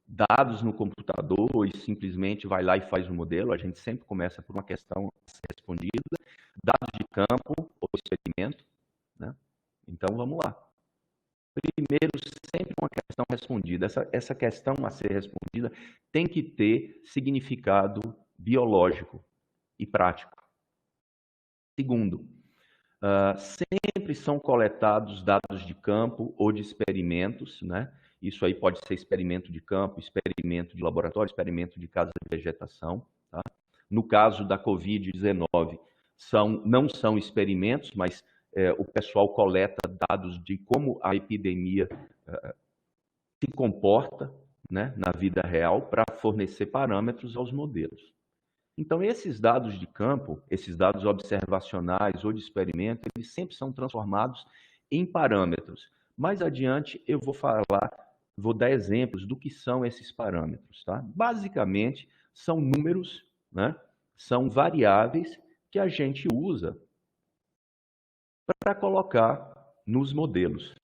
dados no computador e simplesmente vai lá e faz o modelo. A gente sempre começa por uma questão a ser respondida, dados de campo ou experimento, né? Então, vamos lá. Primeiro, sempre uma questão respondida. Essa questão a ser respondida tem que ter significado biológico e prático. Segundo, sempre são coletados dados de campo ou de experimentos, né? Isso aí pode ser experimento de campo, experimento de laboratório, experimento de casa de vegetação, tá? No caso da Covid-19, não são experimentos, mas o pessoal coleta dados de como a epidemia se comporta, né, na vida real para fornecer parâmetros aos modelos. Então, esses dados de campo, esses dados observacionais ou de experimento, eles sempre são transformados em parâmetros. Mais adiante, eu vou dar exemplos do que são esses parâmetros, tá? Basicamente, são números, né? São variáveis que a gente usa para colocar nos modelos,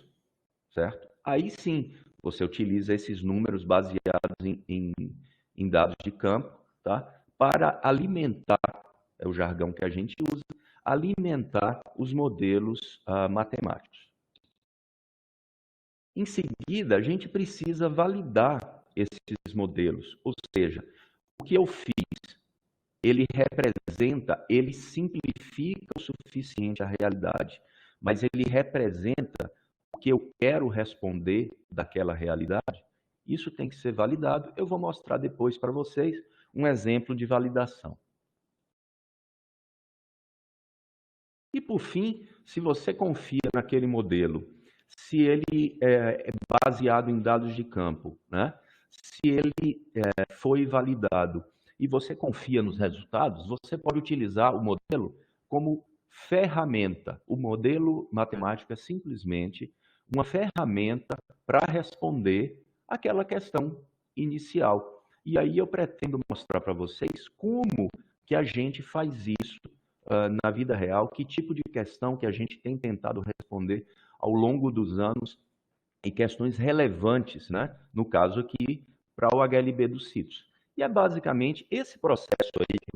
certo? Aí sim, você utiliza esses números baseados em dados de campo, tá? Para alimentar, é o jargão que a gente usa, alimentar os modelos matemáticos. Em seguida, a gente precisa validar esses modelos, ou seja, o que eu fiz, ele representa, ele simplifica o suficiente a realidade, mas ele representa o que eu quero responder daquela realidade. Isso tem que ser validado. Eu vou mostrar depois para vocês um exemplo de validação. E, por fim, se você confia naquele modelo, se ele é baseado em dados de campo, né? Se ele foi validado e você confia nos resultados, você pode utilizar o modelo como ferramenta. O modelo matemático é simplesmente uma ferramenta para responder aquela questão inicial. E aí eu pretendo mostrar para vocês como que a gente faz isso na vida real, que tipo de questão que a gente tem tentado responder ao longo dos anos e questões relevantes, né? No caso aqui, para o HLB dos sítios. E é basicamente esse processo aí que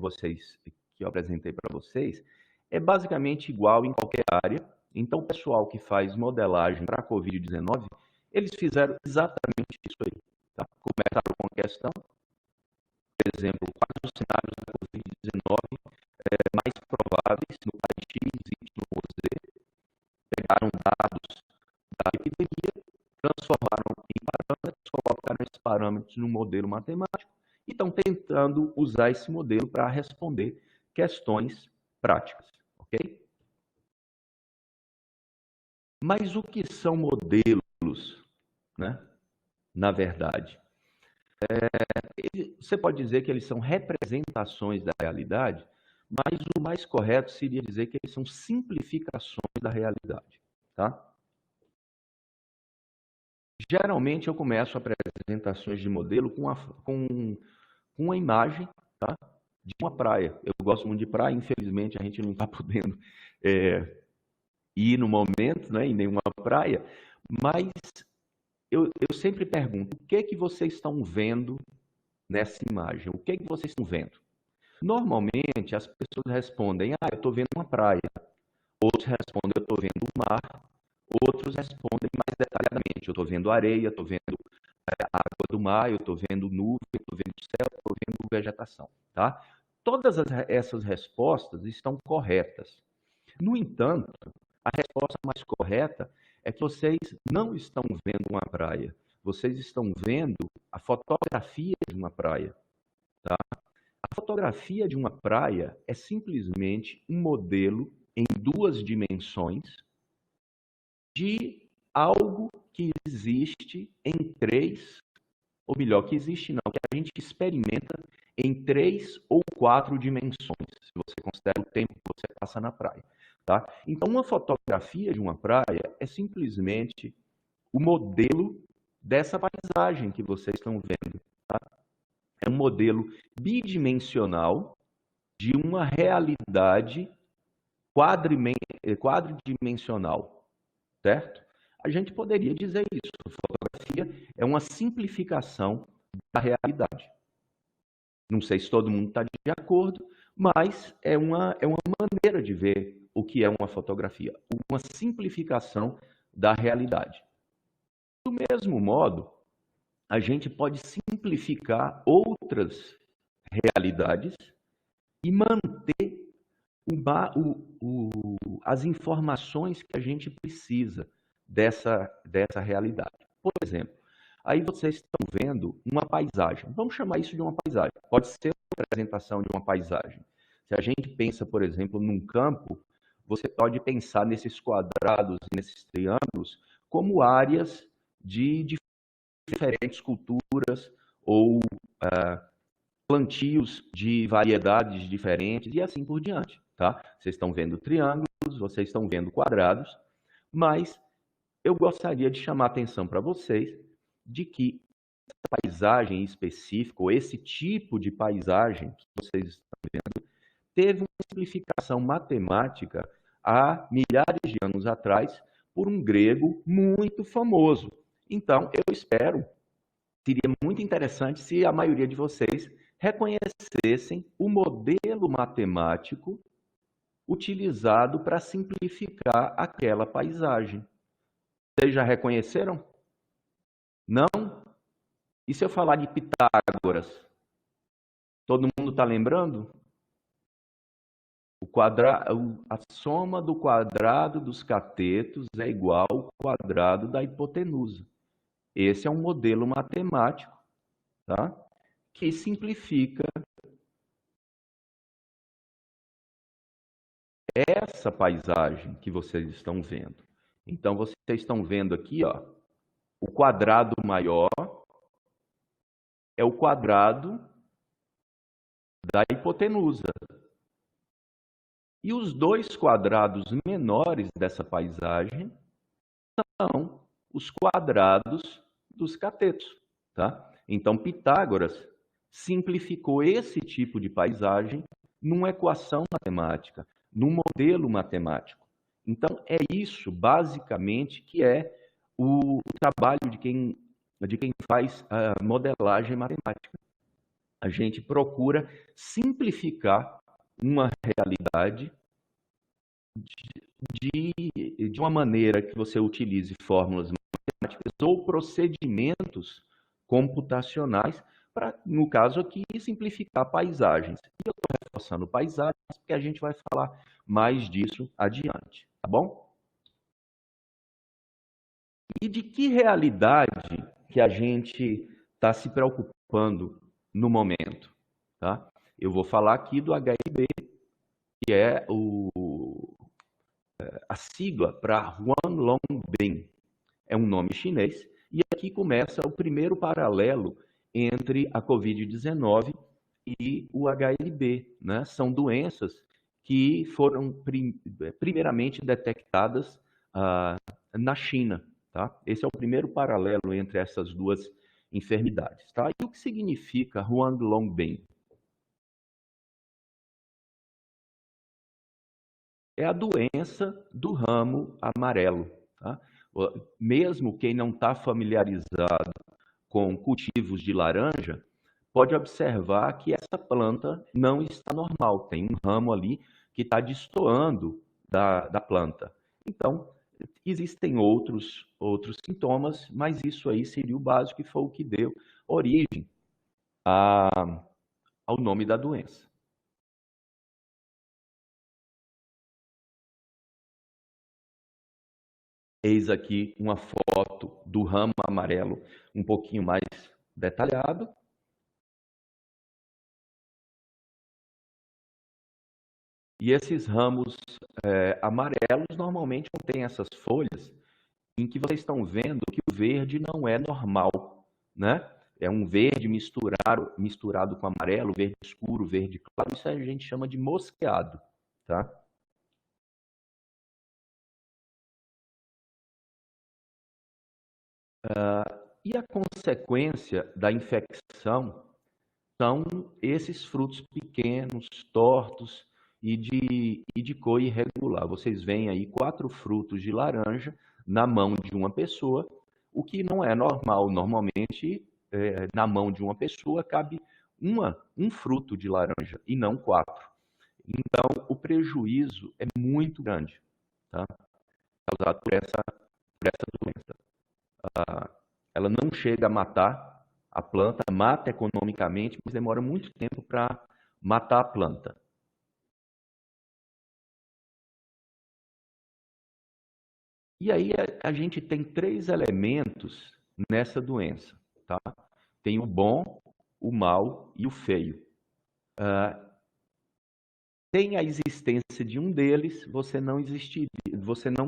eu apresentei para vocês, é basicamente igual em qualquer área. Então, o pessoal que faz modelagem para a Covid-19, eles fizeram exatamente isso aí. Tá? Começaram com a questão, por exemplo, quais os cenários da Covid-19 mais prováveis no país X, Y ou Z, pegaram dados da epidemia, transformaram em parâmetros, colocaram esses parâmetros no modelo matemático e estão tentando usar esse modelo para responder questões práticas, ok? Mas o que são modelos, né? Na verdade, você pode dizer que eles são representações da realidade, mas o mais correto seria dizer que eles são simplificações da realidade, tá? Geralmente eu começo apresentações de modelo com uma imagem, tá? De uma praia. Eu gosto muito de praia, infelizmente a gente não está podendo ir no momento, né, em nenhuma praia, mas eu sempre pergunto, o que é que vocês estão vendo nessa imagem? O que é que vocês estão vendo? Normalmente as pessoas respondem, eu estou vendo uma praia. Outros respondem, eu estou vendo o mar. Outros respondem mais detalhadamente, eu estou vendo areia, estou vendo a água do mar, eu estou vendo nuvem, estou vendo céu, estou vendo vegetação, tá? Todas essas respostas estão corretas. No entanto, a resposta mais correta é que vocês não estão vendo uma praia, vocês estão vendo a fotografia de uma praia, tá? A fotografia de uma praia é simplesmente um modelo em duas dimensões de algo que existe em três, ou melhor, que existe não, que a gente experimenta em 3 ou 4 dimensões, se você considera o tempo que você passa na praia, tá? Então, uma fotografia de uma praia é simplesmente o modelo dessa paisagem que vocês estão vendo, tá? É um modelo bidimensional de uma realidade quadridimensional, certo? A gente poderia dizer isso, fotografia é uma simplificação da realidade. Não sei se todo mundo está de acordo, mas é uma maneira de ver o que é uma fotografia, uma simplificação da realidade. Do mesmo modo, a gente pode simplificar outras realidades e manter as informações que a gente precisa dessa realidade. Por exemplo, aí vocês estão vendo uma paisagem. Vamos chamar isso de uma paisagem. Pode ser uma representação de uma paisagem. Se a gente pensa, por exemplo, num campo, você pode pensar nesses quadrados e nesses triângulos como áreas de diferentes culturas ou plantios de variedades diferentes e assim por diante, tá? Vocês estão vendo triângulos, vocês estão vendo quadrados, mas eu gostaria de chamar a atenção para vocês de que essa paisagem específica, ou esse tipo de paisagem que vocês estão vendo, teve uma simplificação matemática há milhares de anos atrás por um grego muito famoso. Então, eu espero, seria muito interessante se a maioria de vocês reconhecessem o modelo matemático utilizado para simplificar aquela paisagem. Vocês já reconheceram? Não? E se eu falar de Pitágoras? Todo mundo está lembrando? A soma do quadrado dos catetos é igual ao quadrado da hipotenusa. Esse é um modelo matemático, tá? Que simplifica essa paisagem que vocês estão vendo. Então, vocês estão vendo aqui, ó, o quadrado maior é o quadrado da hipotenusa. E os dois quadrados menores dessa paisagem são os quadrados dos catetos, tá? Então, Pitágoras simplificou esse tipo de paisagem numa equação matemática, num modelo matemático. Então, é isso, basicamente, que é o trabalho de quem faz a modelagem matemática. A gente procura simplificar uma realidade de uma maneira que você utilize fórmulas matemáticas ou procedimentos computacionais para, no caso aqui, simplificar paisagens. E eu estou reforçando paisagens porque a gente vai falar mais disso adiante, tá bom? E de que realidade que a gente está se preocupando no momento, tá? Eu vou falar aqui do HLB, que é a sigla para Huanglongbing. É um nome chinês. E aqui começa o primeiro paralelo entre a Covid-19 e o HLB, né? São doenças que foram primeiramente detectadas na China, tá? Esse é o primeiro paralelo entre essas duas enfermidades, tá? E o que significa Huanglongbing? É a doença do ramo amarelo, tá? Mesmo quem não está familiarizado com cultivos de laranja, pode observar que essa planta não está normal, tem um ramo ali que está destoando da planta. Então, existem outros sintomas, mas isso aí seria o básico e foi o que deu origem ao nome da doença. Eis aqui uma foto do ramo amarelo um pouquinho mais detalhado. E esses ramos amarelos normalmente contêm essas folhas em que vocês estão vendo que o verde não é normal, né? É um verde misturado com amarelo, verde escuro, verde claro. Isso a gente chama de mosqueado, tá? E a consequência da infecção são esses frutos pequenos, tortos e de cor irregular. Vocês veem aí 4 frutos de laranja na mão de uma pessoa. o que não é normal. Normalmente, na mão de uma pessoa cabe um fruto de laranja e não 4. Então, o prejuízo é muito grande, tá? Causado por essa doença. Ela não chega a matar a planta, mata economicamente, mas demora muito tempo para matar a planta. E aí a gente tem 3 elementos nessa doença, tá? Tem o bom, o mal e o feio. Sem a existência de um deles, você não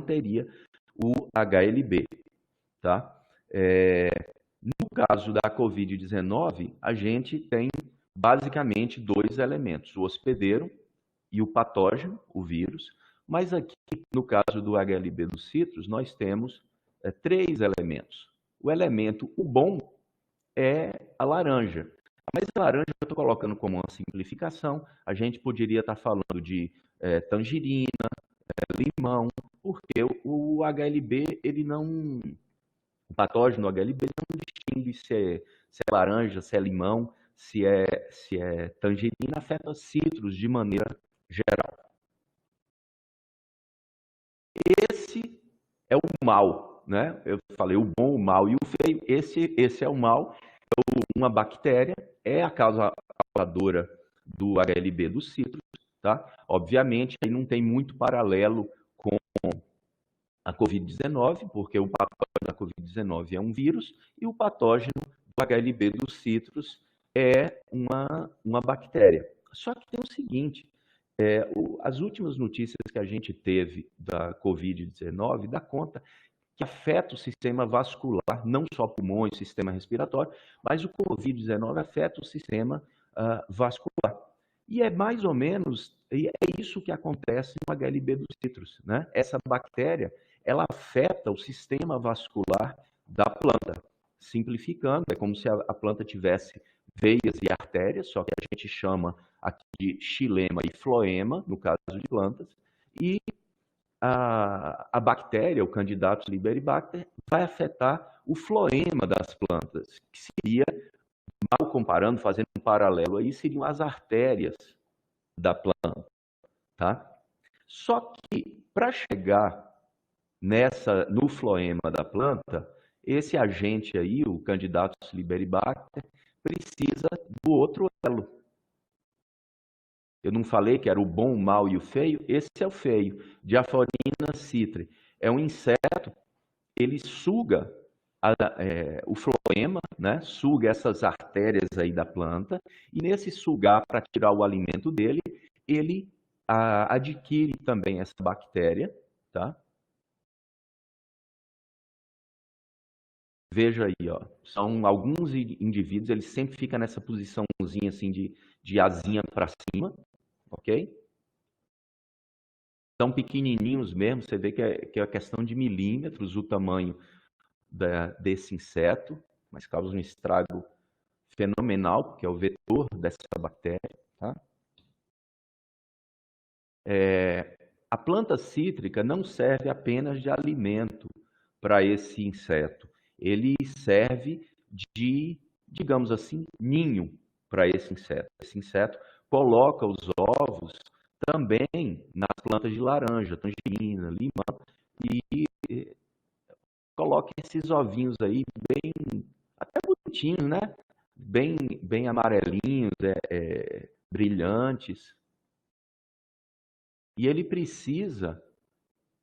teria o HLB, tá? No caso da Covid-19, a gente tem basicamente 2 elementos, o hospedeiro e o patógeno, o vírus, mas aqui, no caso do HLB dos citros, nós temos 3 elementos. O bom é a laranja. Mas a laranja eu estou colocando como uma simplificação, a gente poderia estar falando de tangerina, limão, porque o HLB, ele não... O patógeno HLB não distingue se é laranja, se é limão, se é tangerina, afeta citros de maneira geral. Esse é o mal, né? Eu falei o bom, o mal e o feio. Esse é o mal. Uma bactéria é a causadora do HLB dos citros, tá? Obviamente, aí não tem muito paralelo com a Covid-19, porque o patógeno da Covid-19 é um vírus e o patógeno do HLB dos citros é uma bactéria. Só que tem o seguinte, as últimas notícias que a gente teve da Covid-19 dá conta que afeta o sistema vascular, não só pulmões, sistema respiratório, mas o Covid-19 afeta o sistema vascular. E é mais ou menos, e é isso que acontece no HLB dos citros, né? Essa bactéria, ela afeta o sistema vascular da planta. Simplificando, é como se a planta tivesse veias e artérias, só que a gente chama aqui de xilema e floema, no caso de plantas, e a bactéria, o Candidatus liberibacter, vai afetar o floema das plantas, que seria, mal comparando, fazendo um paralelo aí, seriam as artérias da planta, tá? Só que para chegar no floema da planta, esse agente aí, o Candidatus liberibacter, precisa do outro elo. Eu não falei que era o bom, o mal e o feio? Esse é o feio. Diaforina citri. É um inseto, ele suga o floema, né? Suga essas artérias aí da planta, e nesse sugar para tirar o alimento dele, ele adquire também essa bactéria, tá? Veja aí, ó, são alguns indivíduos, eles sempre ficam nessa posiçãozinha assim de asinha para cima, ok? São pequenininhos mesmo, você vê que é questão de milímetros o tamanho desse inseto, mas causa um estrago fenomenal, porque é o vetor dessa bactéria. Tá? A planta cítrica não serve apenas de alimento para esse inseto, ele serve de, digamos assim, ninho para esse inseto. Esse inseto coloca os ovos também nas plantas de laranja, tangerina, limão, e coloca esses ovinhos aí bem, até bonitinhos, né? Bem amarelinhos, brilhantes. E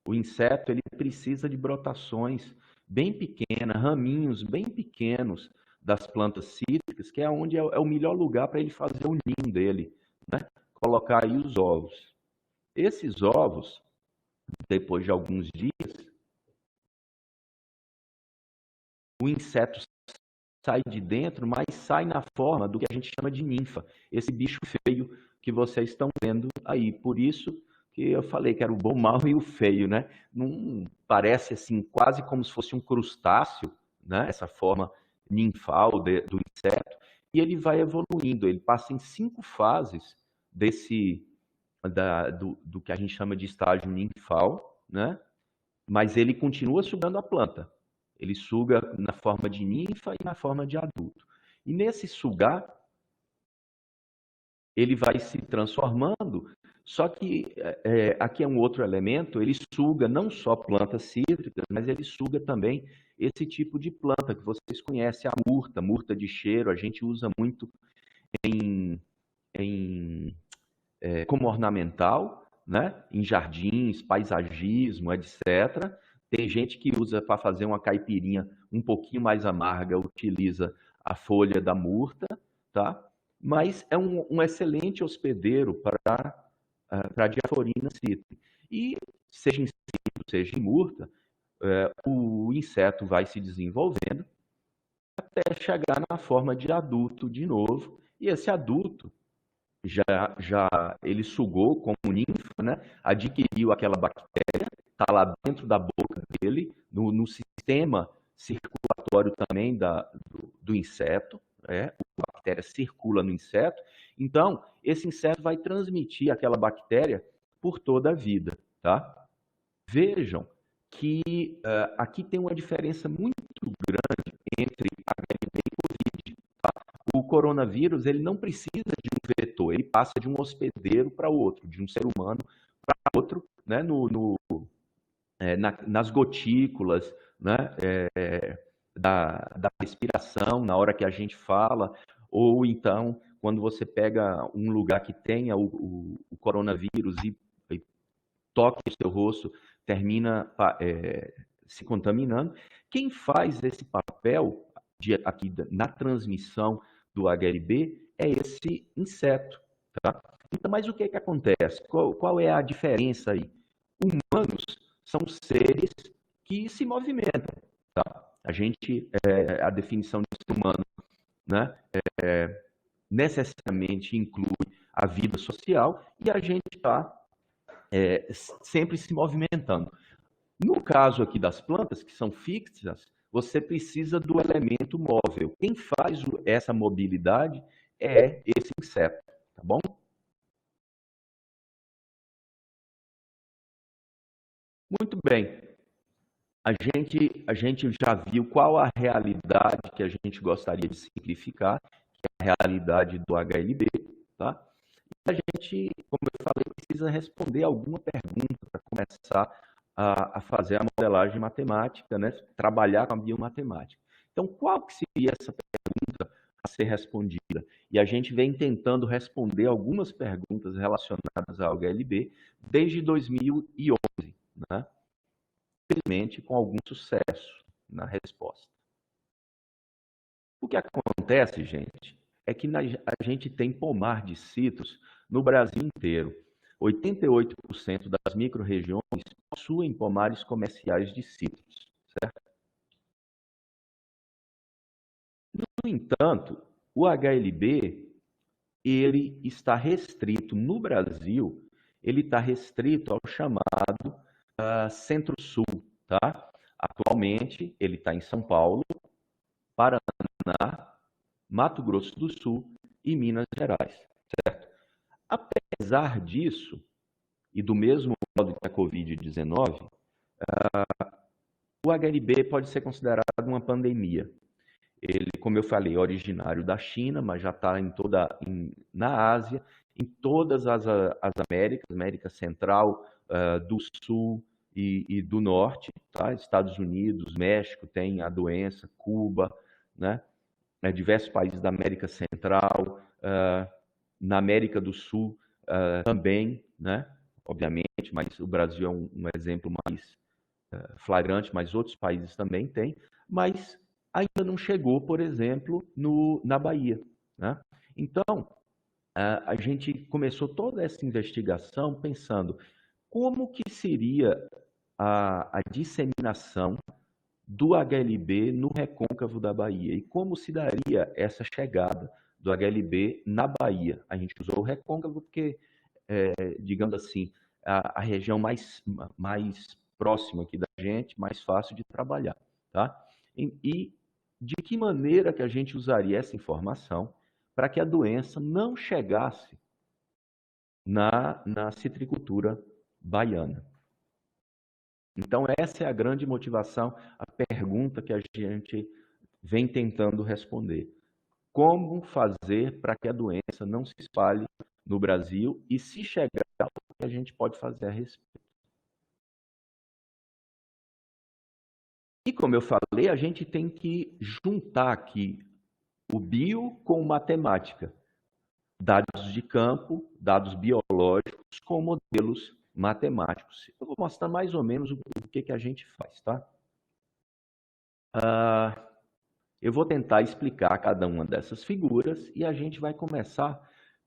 o inseto, ele precisa de brotações bem pequenas, raminhos bem pequenos das plantas cítricas, que é onde é o melhor lugar para ele fazer o ninho dele, né? Colocar aí os ovos. Esses ovos, depois de alguns dias, o inseto sai de dentro, mas sai na forma do que a gente chama de ninfa, esse bicho feio que vocês estão vendo aí. Por isso que eu falei que era o bom, o mal e o feio, né? Não parece assim, quase como se fosse um crustáceo, né? Essa forma ninfal do inseto, e ele vai evoluindo, ele passa em 5 fases do que a gente chama de estágio ninfal, né? Mas ele continua sugando a planta. Ele suga na forma de ninfa e na forma de adulto. E nesse sugar, ele vai se transformando, só que aqui é um outro elemento, ele suga não só plantas cítricas, mas ele suga também esse tipo de planta que vocês conhecem, a murta de cheiro, a gente usa muito em, em como ornamental, né? Em jardins, paisagismo, etc. Tem gente que usa para fazer uma caipirinha um pouquinho mais amarga, utiliza a folha da murta, tá? Mas é um excelente hospedeiro para a Diaphorina citri. E seja em citro, seja em murta, o inseto vai se desenvolvendo até chegar na forma de adulto de novo. E esse adulto já, já ele sugou como ninfa, né? Adquiriu aquela bactéria, está lá dentro da boca dele, no sistema circulatório também do inseto, a bactéria circula no inseto, então esse inseto vai transmitir aquela bactéria por toda a vida, tá? Vejam que aqui tem uma diferença muito grande entre HIV e Covid. O coronavírus ele não precisa de um vetor, ele passa de um hospedeiro para outro, de um ser humano para outro, né, nas gotículas, né, da respiração, na hora que a gente fala, ou então quando você pega um lugar que tenha o coronavírus e toca o seu rosto, termina se contaminando. Quem faz esse papel aqui na transmissão do HLB é esse inseto, tá? Então, mas o que que acontece? Qual é a diferença aí? Humanos são seres que se movimentam, tá? A definição de ser humano, né, necessariamente inclui a vida social e a gente está sempre se movimentando. No caso aqui das plantas, que são fixas, você precisa do elemento móvel. Quem faz essa mobilidade é esse inseto, tá bom? Muito bem. A gente já viu qual a realidade que a gente gostaria de simplificar, que é a realidade do HLB, tá? E a gente, como eu falei, precisa responder alguma pergunta para começar a fazer a modelagem matemática, né? Trabalhar com a biomatemática. Então, qual que seria essa pergunta a ser respondida? E a gente vem tentando responder algumas perguntas relacionadas ao HLB desde 2011, né? Infelizmente, com algum sucesso na resposta. O que acontece, gente, é que a gente tem pomar de citros no Brasil inteiro. 88% das micro-regiões possuem pomares comerciais de citros, certo? No entanto, o HLB, ele está restrito no Brasil, ele está restrito ao chamado Centro-Sul, tá? Atualmente, ele está em São Paulo, Paraná, Mato Grosso do Sul e Minas Gerais, certo? Apesar disso, e do mesmo modo que a Covid-19, o HLB pode ser considerado uma pandemia. Ele, como eu falei, é originário da China, mas já está na Ásia, em todas as Américas, América Central, do Sul e do Norte, tá? Estados Unidos, México tem a doença, Cuba, né? Diversos países da América Central, na América do Sul também, né? Obviamente, mas o Brasil é um exemplo mais flagrante, mas outros países também têm, mas ainda não chegou, por exemplo, na Bahia, né? Então, a gente começou toda essa investigação pensando como que seria a disseminação do HLB no recôncavo da Bahia e como se daria essa chegada do HLB na Bahia. A gente usou o recôncavo porque, digamos assim, a região mais próxima aqui da gente, mais fácil de trabalhar, tá? E de que maneira que a gente usaria essa informação para que a doença não chegasse na citricultura baiana? Então, essa é a grande motivação, a pergunta que a gente vem tentando responder. Como fazer para que a doença não se espalhe no Brasil e, se chegar, o que a gente pode fazer a respeito? E, como eu falei, a gente tem que juntar aqui o bio com matemática. Dados de campo, dados biológicos com modelos matemáticos. Eu vou mostrar mais ou menos o que a gente faz, tá? Eu vou tentar explicar cada uma dessas figuras e a gente vai começar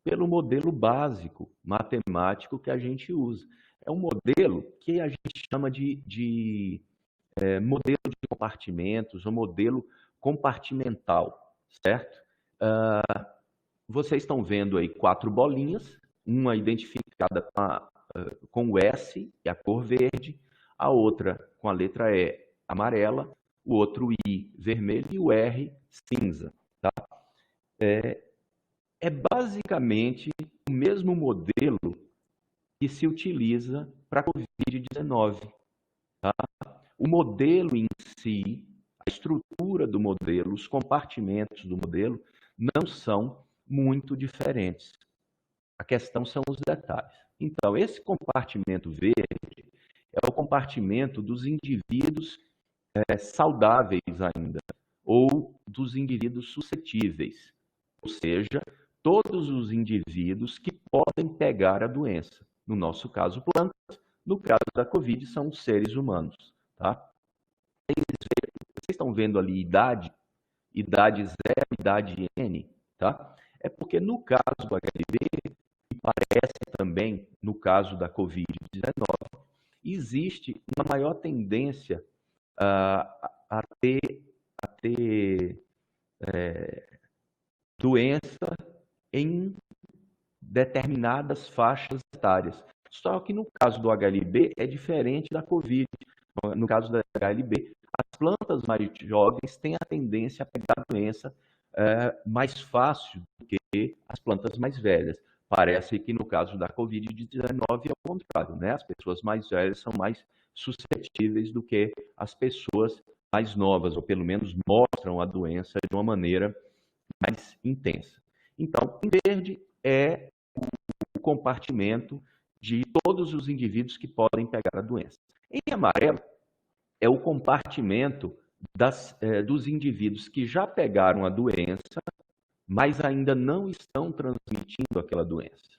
pelo modelo básico matemático que a gente usa. É um modelo que a gente chama de modelo de compartimentos, ou modelo compartimental, certo? Vocês estão vendo aí 4 bolinhas, uma identificada com o S, que é a cor verde, a outra com a letra E amarela, o outro I vermelho e o R cinza. Tá? É basicamente o mesmo modelo que se utiliza para a Covid-19. Tá? O modelo em si, a estrutura do modelo, os compartimentos do modelo não são muito diferentes. A questão são os detalhes. Então, esse compartimento verde é o compartimento dos indivíduos saudáveis ainda, ou dos indivíduos suscetíveis, ou seja, todos os indivíduos que podem pegar a doença. No nosso caso, plantas, no caso da Covid, são os seres humanos. Tá? Vocês estão vendo ali idade 0, idade N, tá? É porque no caso do HIV, e parece também no caso da Covid-19, existe uma maior tendência a ter doença em determinadas faixas etárias. Só que no caso do HIV é diferente da Covid. No caso da HIV, as plantas mais jovens têm a tendência a pegar a doença mais fácil do que as plantas mais velhas. Parece que no caso da Covid-19 é o contrário, né? As pessoas mais velhas são mais suscetíveis do que as pessoas mais novas, ou pelo menos mostram a doença de uma maneira mais intensa. Então, em verde é o compartimento de todos os indivíduos que podem pegar a doença. Em amarelo é o compartimento dos indivíduos que já pegaram a doença, mas ainda não estão transmitindo aquela doença.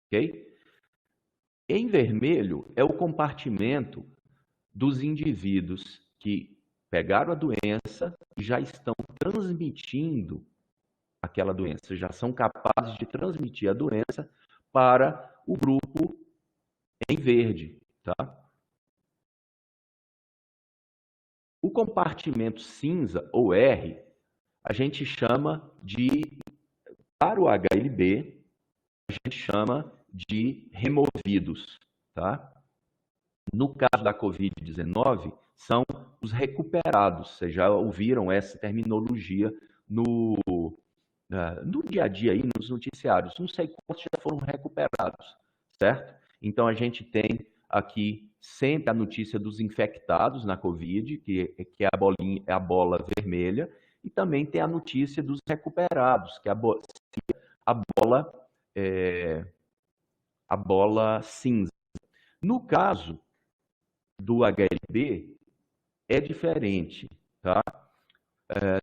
Ok? Em vermelho é o compartimento dos indivíduos que pegaram a doença e já estão transmitindo aquela doença, já são capazes de transmitir a doença para o grupo em verde, tá? O compartimento cinza, ou R, a gente chama de, para o HLB, a gente chama de removidos, tá? No caso da Covid-19, são os recuperados. Vocês já ouviram essa terminologia no dia a dia, aí, nos noticiários. Não sei quantos já foram recuperados, certo? Então, a gente tem aqui sempre a notícia dos infectados na Covid, que é a bola vermelha, e também tem a notícia dos recuperados, que é a bola, a bola cinza. No caso do HLB, é diferente, tá?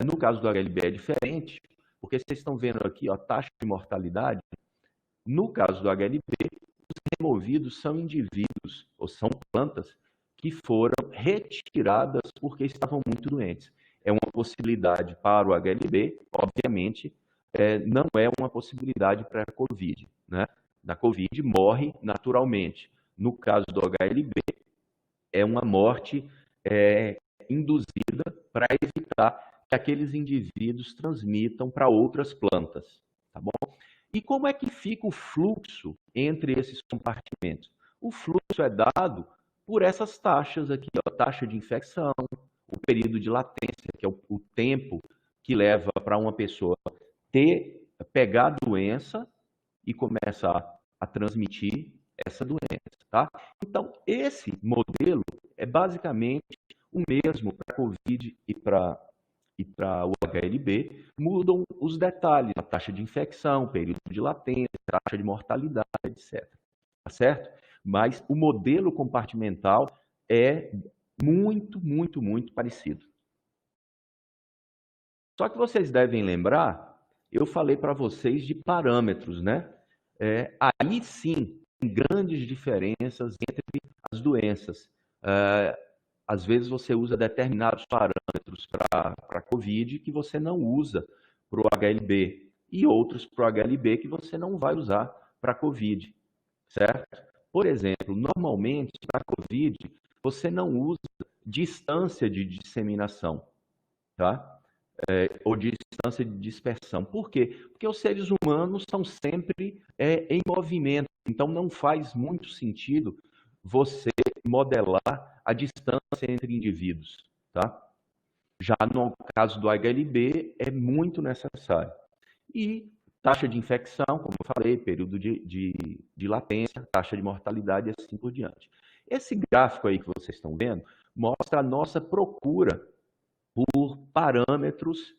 No caso do HLB é diferente, porque vocês estão vendo aqui, ó, taxa de mortalidade. No caso do HLB, os removidos são indivíduos, ou são plantas, que foram retiradas porque estavam muito doentes. É uma possibilidade para o HLB, obviamente, não é uma possibilidade para a Covid, né? Da Covid morre naturalmente. No caso do HLB, é uma morte induzida para evitar que aqueles indivíduos transmitam para outras plantas, tá bom? E como é que fica o fluxo entre esses compartimentos? O fluxo é dado por essas taxas aqui, ó, taxa de infecção, o período de latência, que é o tempo que leva para uma pessoa pegar a doença e começar a transmitir essa doença, tá? Então, Esse modelo é basicamente o mesmo para a COVID e para o HLB, mudam os detalhes, a taxa de infecção, período de latência, taxa de mortalidade, etc. Tá certo? Mas o modelo compartimental é muito parecido. Só que vocês devem lembrar, eu falei para vocês de parâmetros, né? Aí sim, tem grandes diferenças entre as doenças. Às vezes você usa determinados parâmetros para a COVID que você não usa para o HLB e outros para o HLB que você não vai usar para a COVID, certo? Por exemplo, normalmente para a COVID você não usa distância de disseminação, tá? Ou distância de dispersão. Por quê? Porque os seres humanos são sempre em movimento, então não faz muito sentido você modelar a distância entre indivíduos, tá? Já no caso do HLB, é muito necessário. E taxa de infecção, como eu falei, período de latência, taxa de mortalidade e assim por diante. Esse gráfico aí que vocês estão vendo mostra a nossa procura por parâmetros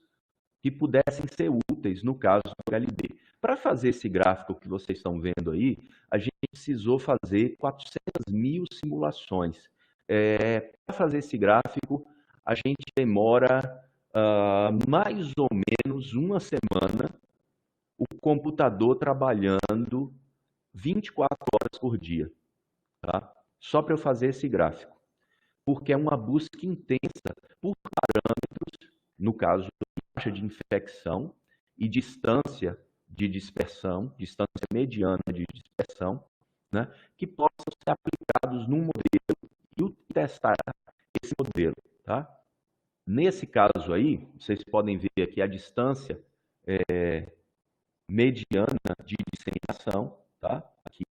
que pudessem ser úteis no caso do HLB. Para fazer esse gráfico que vocês estão vendo aí, a gente precisou fazer 400 mil simulações. Para fazer esse gráfico, a gente demora mais ou menos uma semana o computador trabalhando 24 horas por dia, tá? Só para eu fazer esse gráfico. Porque é uma busca intensa por parâmetros, no caso, taxa de infecção e distância de dispersão, distância mediana de dispersão, né, que possam ser aplicados num modelo e testar esse modelo. Tá? Nesse caso aí, vocês podem ver aqui a distância mediana de disseminação, tá? Aqui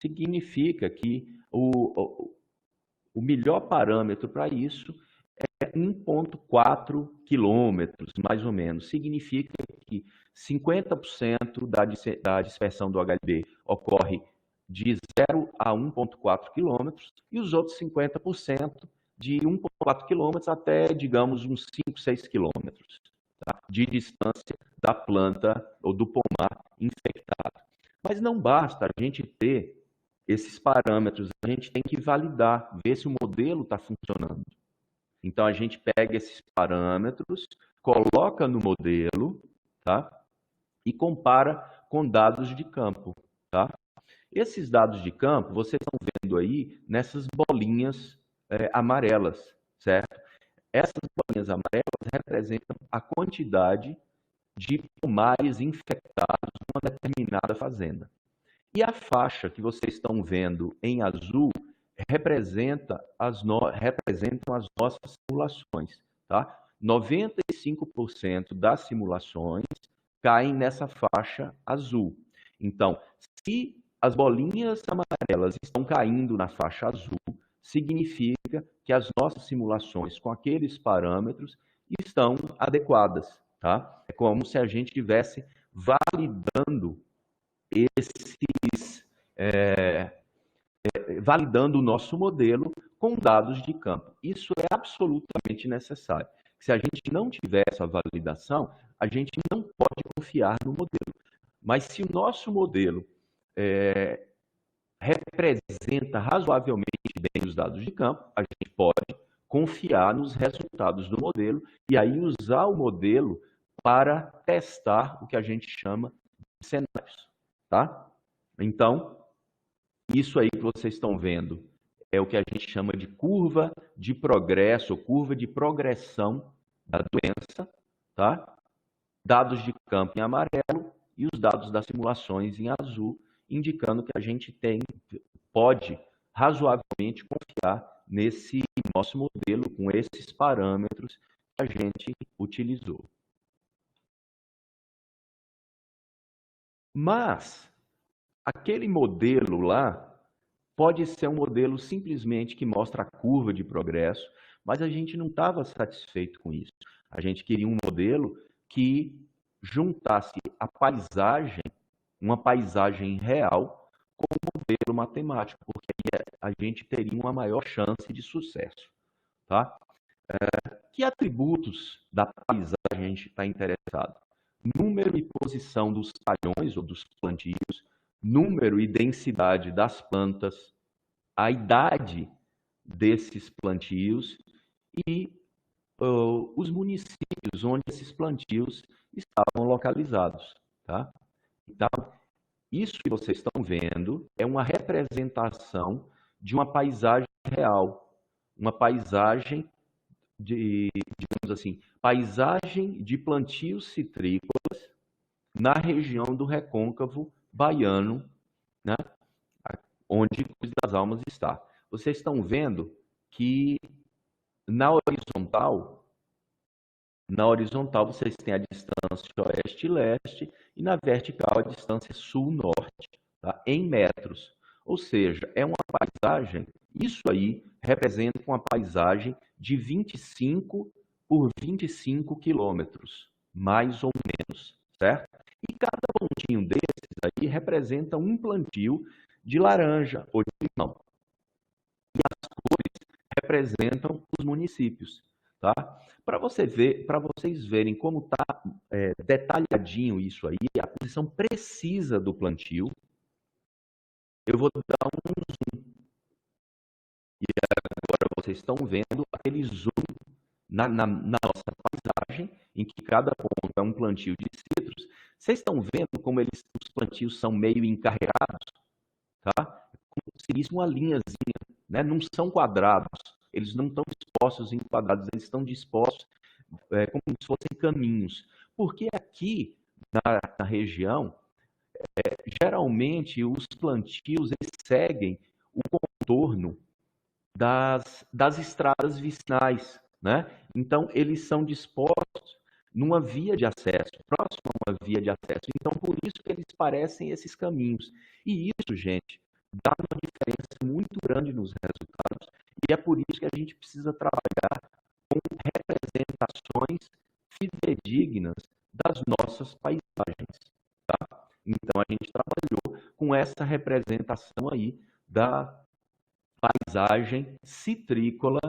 significa que o melhor parâmetro para isso é 1,4 quilômetros, mais ou menos. Significa que 50% da dispersão do HLB ocorre de 0 a 1,4 quilômetros e os outros 50% de 1,4 quilômetros até, digamos, uns 5, 6 quilômetros, tá? De distância da planta ou do pomar infectado. Mas não basta a gente ter esses parâmetros, a gente tem que validar, ver se o modelo está funcionando. Então, a gente pega esses parâmetros, coloca no modelo, tá? E compara com dados de campo, tá? Esses dados de campo, vocês estão vendo aí nessas bolinhas amarelas, certo? Essas bolinhas amarelas representam a quantidade de pomares infectados numa determinada fazenda. E a faixa que vocês estão vendo em azul representam as nossas simulações. Tá? 95% das simulações caem nessa faixa azul. Então, se as bolinhas amarelas estão caindo na faixa azul, significa que as nossas simulações com aqueles parâmetros estão adequadas. Tá? É como se a gente estivesse validando validando o nosso modelo com dados de campo. Isso é absolutamente necessário. Se a gente não tiver essa validação, a gente não pode confiar no modelo. Mas se o nosso modelo representa razoavelmente bem os dados de campo, a gente pode confiar nos resultados do modelo e aí usar o modelo para testar o que a gente chama de cenários. Tá? Então, isso aí que vocês estão vendo é o que a gente chama de curva de progresso, ou curva de progressão da doença, tá? Dados de campo em amarelo e os dados das simulações em azul, indicando que a gente pode razoavelmente confiar nesse nosso modelo com esses parâmetros que a gente utilizou. Mas aquele modelo lá pode ser um modelo simplesmente que mostra a curva de progresso, mas a gente não estava satisfeito com isso. A gente queria um modelo que juntasse a paisagem, uma paisagem real, modelo matemático, porque aí a gente teria uma maior chance de sucesso, tá? Que atributos da paisagem a gente está interessado? Número e posição dos talhões ou dos plantios, número e densidade das plantas, a idade desses plantios e os municípios onde esses plantios estavam localizados, tá? Então, isso que vocês estão vendo é uma representação de uma paisagem real, uma paisagem digamos assim, paisagem de plantios citrícolas na região do Recôncavo Baiano, né, onde Cruz das Almas está. Vocês estão vendo que na horizontal vocês têm a distância oeste e leste e na vertical a distância sul-norte, tá? Em metros. Ou seja, é uma paisagem, isso aí representa uma paisagem de 25 por 25 quilômetros, mais ou menos, certo? E cada pontinho desses aí representa um plantio de laranja ou de limão. E as cores representam os municípios, tá? Para vocês verem como está detalhadinho isso aí, a posição precisa do plantio, eu vou dar um zoom. E agora vocês estão vendo aquele zoom na nossa paisagem, em que cada ponto é um plantio de citros. Vocês estão vendo como os plantios são meio encarreirados, tá? Como se fosse uma linhazinha, né? Não são quadrados, eles não estão dispostos em quadrados, eles estão dispostos como se fossem caminhos. Porque aqui na região, geralmente os plantios eles seguem o contorno das estradas vicinais, né? Então, eles são dispostos numa via de acesso, próximo a uma via de acesso. Então, por isso que eles parecem esses caminhos. E isso, gente, dá uma diferença muito grande nos resultados. E é por isso que a gente precisa trabalhar com representações fidedignas das nossas paisagens, tá? Então, a gente trabalhou com essa representação aí da paisagem citrícola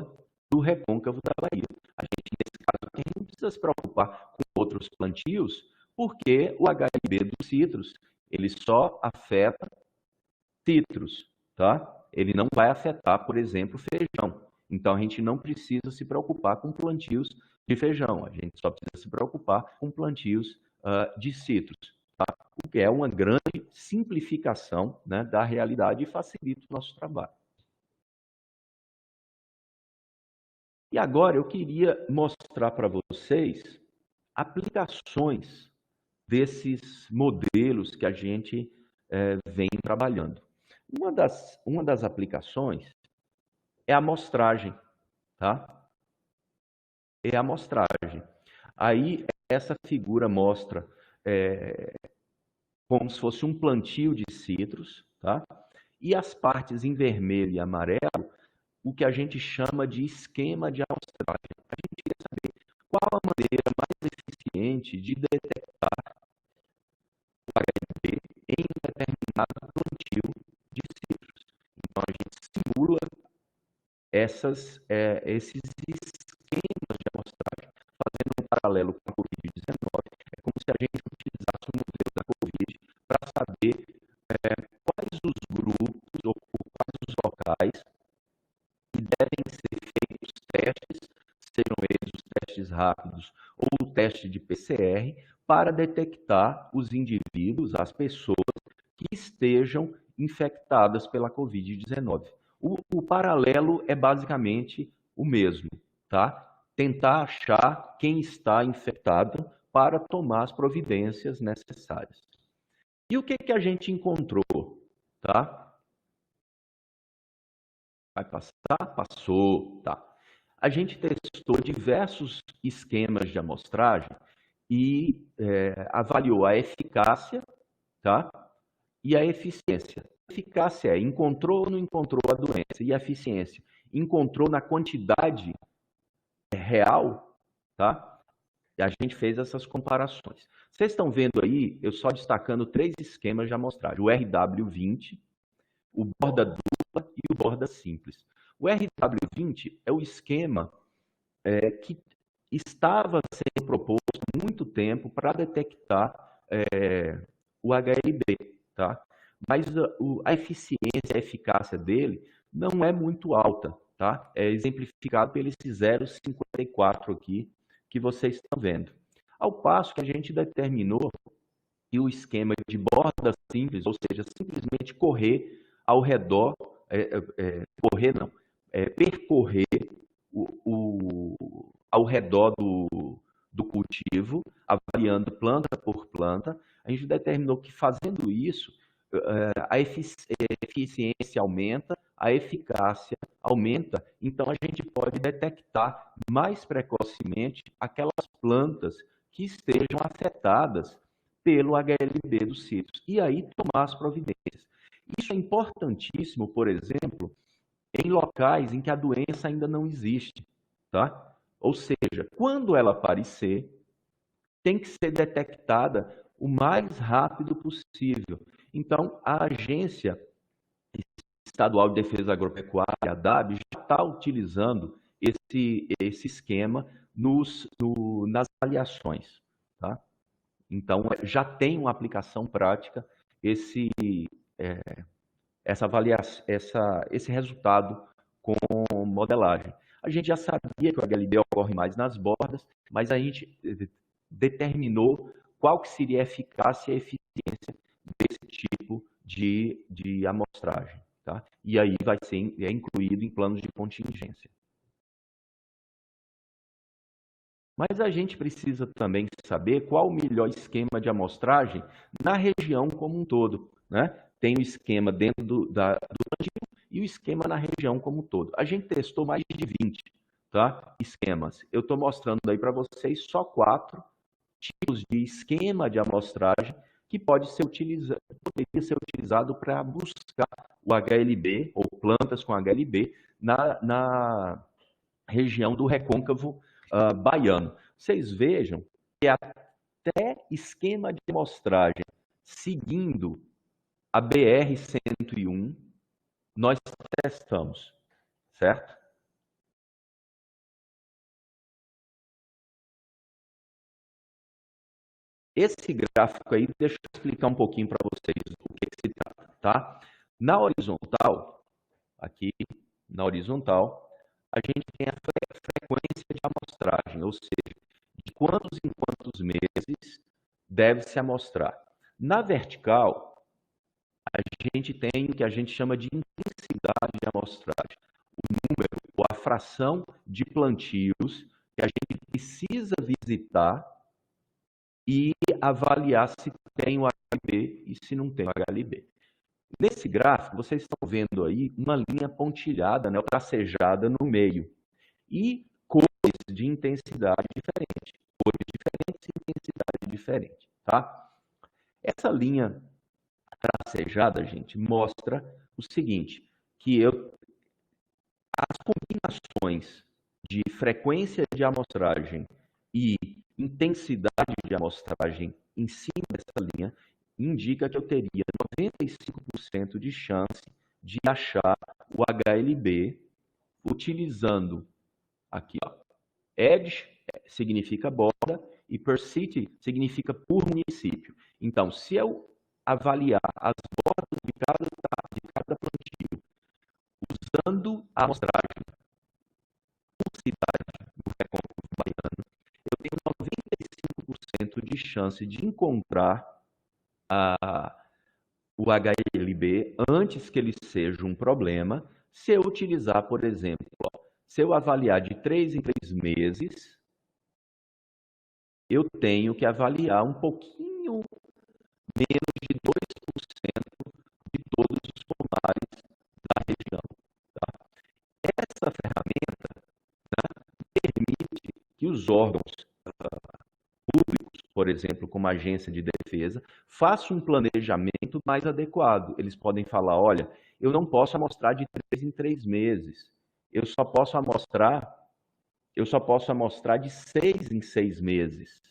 do recôncavo da Bahia. A gente, nesse caso aqui, não precisa se preocupar com outros plantios, porque o HIB dos citros, ele só afeta citros, tá? Ele não vai afetar, por exemplo, feijão. Então, a gente não precisa se preocupar com plantios de feijão, a gente só precisa se preocupar com plantios de citros, tá? O que é uma grande simplificação, né, da realidade e facilita o nosso trabalho. E agora eu queria mostrar para vocês aplicações desses modelos que a gente vem trabalhando. Uma das aplicações é a amostragem, tá? É a amostragem. Aí essa figura mostra como se fosse um plantio de citros, tá? E as partes em vermelho e amarelo, o que a gente chama de esquema de amostragem. A gente queria saber qual a maneira mais eficiente de detectar o HIV em um determinado plantio de citros. Então, a gente simula esses esquemas de amostragem, fazendo um paralelo com a Covid-19. É como se a gente utilizasse o modelo da Covid para saber quais os grupos ou quais os locais que devem ser feitos testes, sejam eles os testes rápidos ou o teste de PCR, para detectar os indivíduos, as pessoas que estejam infectadas pela Covid-19. O paralelo é basicamente o mesmo, tá? Tentar achar quem está infectado para tomar as providências necessárias. E o que que a gente encontrou, tá? Vai passar? Passou, tá. A gente testou diversos esquemas de amostragem e avaliou a eficácia, tá? E a eficiência. A eficácia é encontrou ou não encontrou a doença, e a eficiência encontrou na quantidade real, tá? E a gente fez essas comparações. Vocês estão vendo aí, eu só destacando 3 esquemas de amostragem. O RW20, o borda dupla e o borda simples. O RW20 é o esquema que estava sendo proposto há muito tempo para detectar o HLB, tá? Mas a eficiência, a eficácia dele não é muito alta, tá? É exemplificado pelo esse 0,54 aqui que vocês estão vendo. Ao passo que a gente determinou que o esquema de borda simples, ou seja, simplesmente correr ao redor, correr não, percorrer ao redor do cultivo, avaliando planta por planta, a gente determinou que fazendo isso, a eficiência aumenta, a eficácia aumenta, então a gente pode detectar mais precocemente aquelas plantas que estejam afetadas pelo HLB dos sítios, e aí tomar as providências. Isso é importantíssimo, por exemplo, em locais em que a doença ainda não existe, tá? Ou seja, quando ela aparecer, tem que ser detectada o mais rápido possível. Então, a Agência Estadual de Defesa Agropecuária, a DAB, já está utilizando esse esquema nas avaliações, tá? Então, já tem uma aplicação prática esse, é, essa avaliação, esse resultado com modelagem. A gente já sabia que o HLB ocorre mais nas bordas, mas a gente determinou qual que seria a eficácia e a eficiência desse tipo de amostragem, tá? E aí vai ser incluído em planos de contingência. Mas a gente precisa também saber qual o melhor esquema de amostragem na região como um todo, né? Tem o esquema dentro do plantio e o esquema na região como um todo. A gente testou mais de 20, tá? Esquemas. Eu estou mostrando aí para vocês só 4 tipos de esquema de amostragem que poderia ser utilizado para buscar o HLB ou plantas com HLB na região do recôncavo baiano. Vocês vejam que até esquema de amostragem seguindo a BR-101 nós testamos, certo? Esse gráfico aí, deixa eu explicar um pouquinho para vocês o que se trata, tá? Na horizontal, aqui na horizontal, a gente tem a frequência de amostragem, ou seja, de quantos em quantos meses deve se amostrar. Na vertical, a gente tem o que a gente chama de intensidade de amostragem, o número ou a fração de plantios que a gente precisa visitar e avaliar se tem o HLB e se não tem o HLB. Nesse gráfico, vocês estão vendo aí uma linha pontilhada, né, tracejada no meio, e cores de intensidade diferente, cores diferentes e intensidade diferente, tá? Essa linha tracejada, gente, mostra o seguinte, que as combinações de frequência de amostragem e intensidade de amostragem em cima dessa linha indica que eu teria 95% de chance de achar o HLB utilizando aqui, ó, edge significa borda e per city significa por município. Então, se eu avaliar as bordas de cada plantio usando a amostragem por cidade do Recôncavo Baiano, eu tenho 95% de chance de encontrar o HLB antes que ele seja um problema, se eu utilizar, por exemplo, se eu avaliar de 3 em 3 meses, eu tenho que avaliar um pouquinho menos de 2% de todos os pomares da região. Tá? Essa ferramenta, né, permite que os órgãos públicos, por exemplo, como a agência de defesa, façam um planejamento mais adequado. Eles podem falar, olha, eu não posso amostrar de 3 em 3 meses. Eu só posso amostrar de 6 em 6 meses.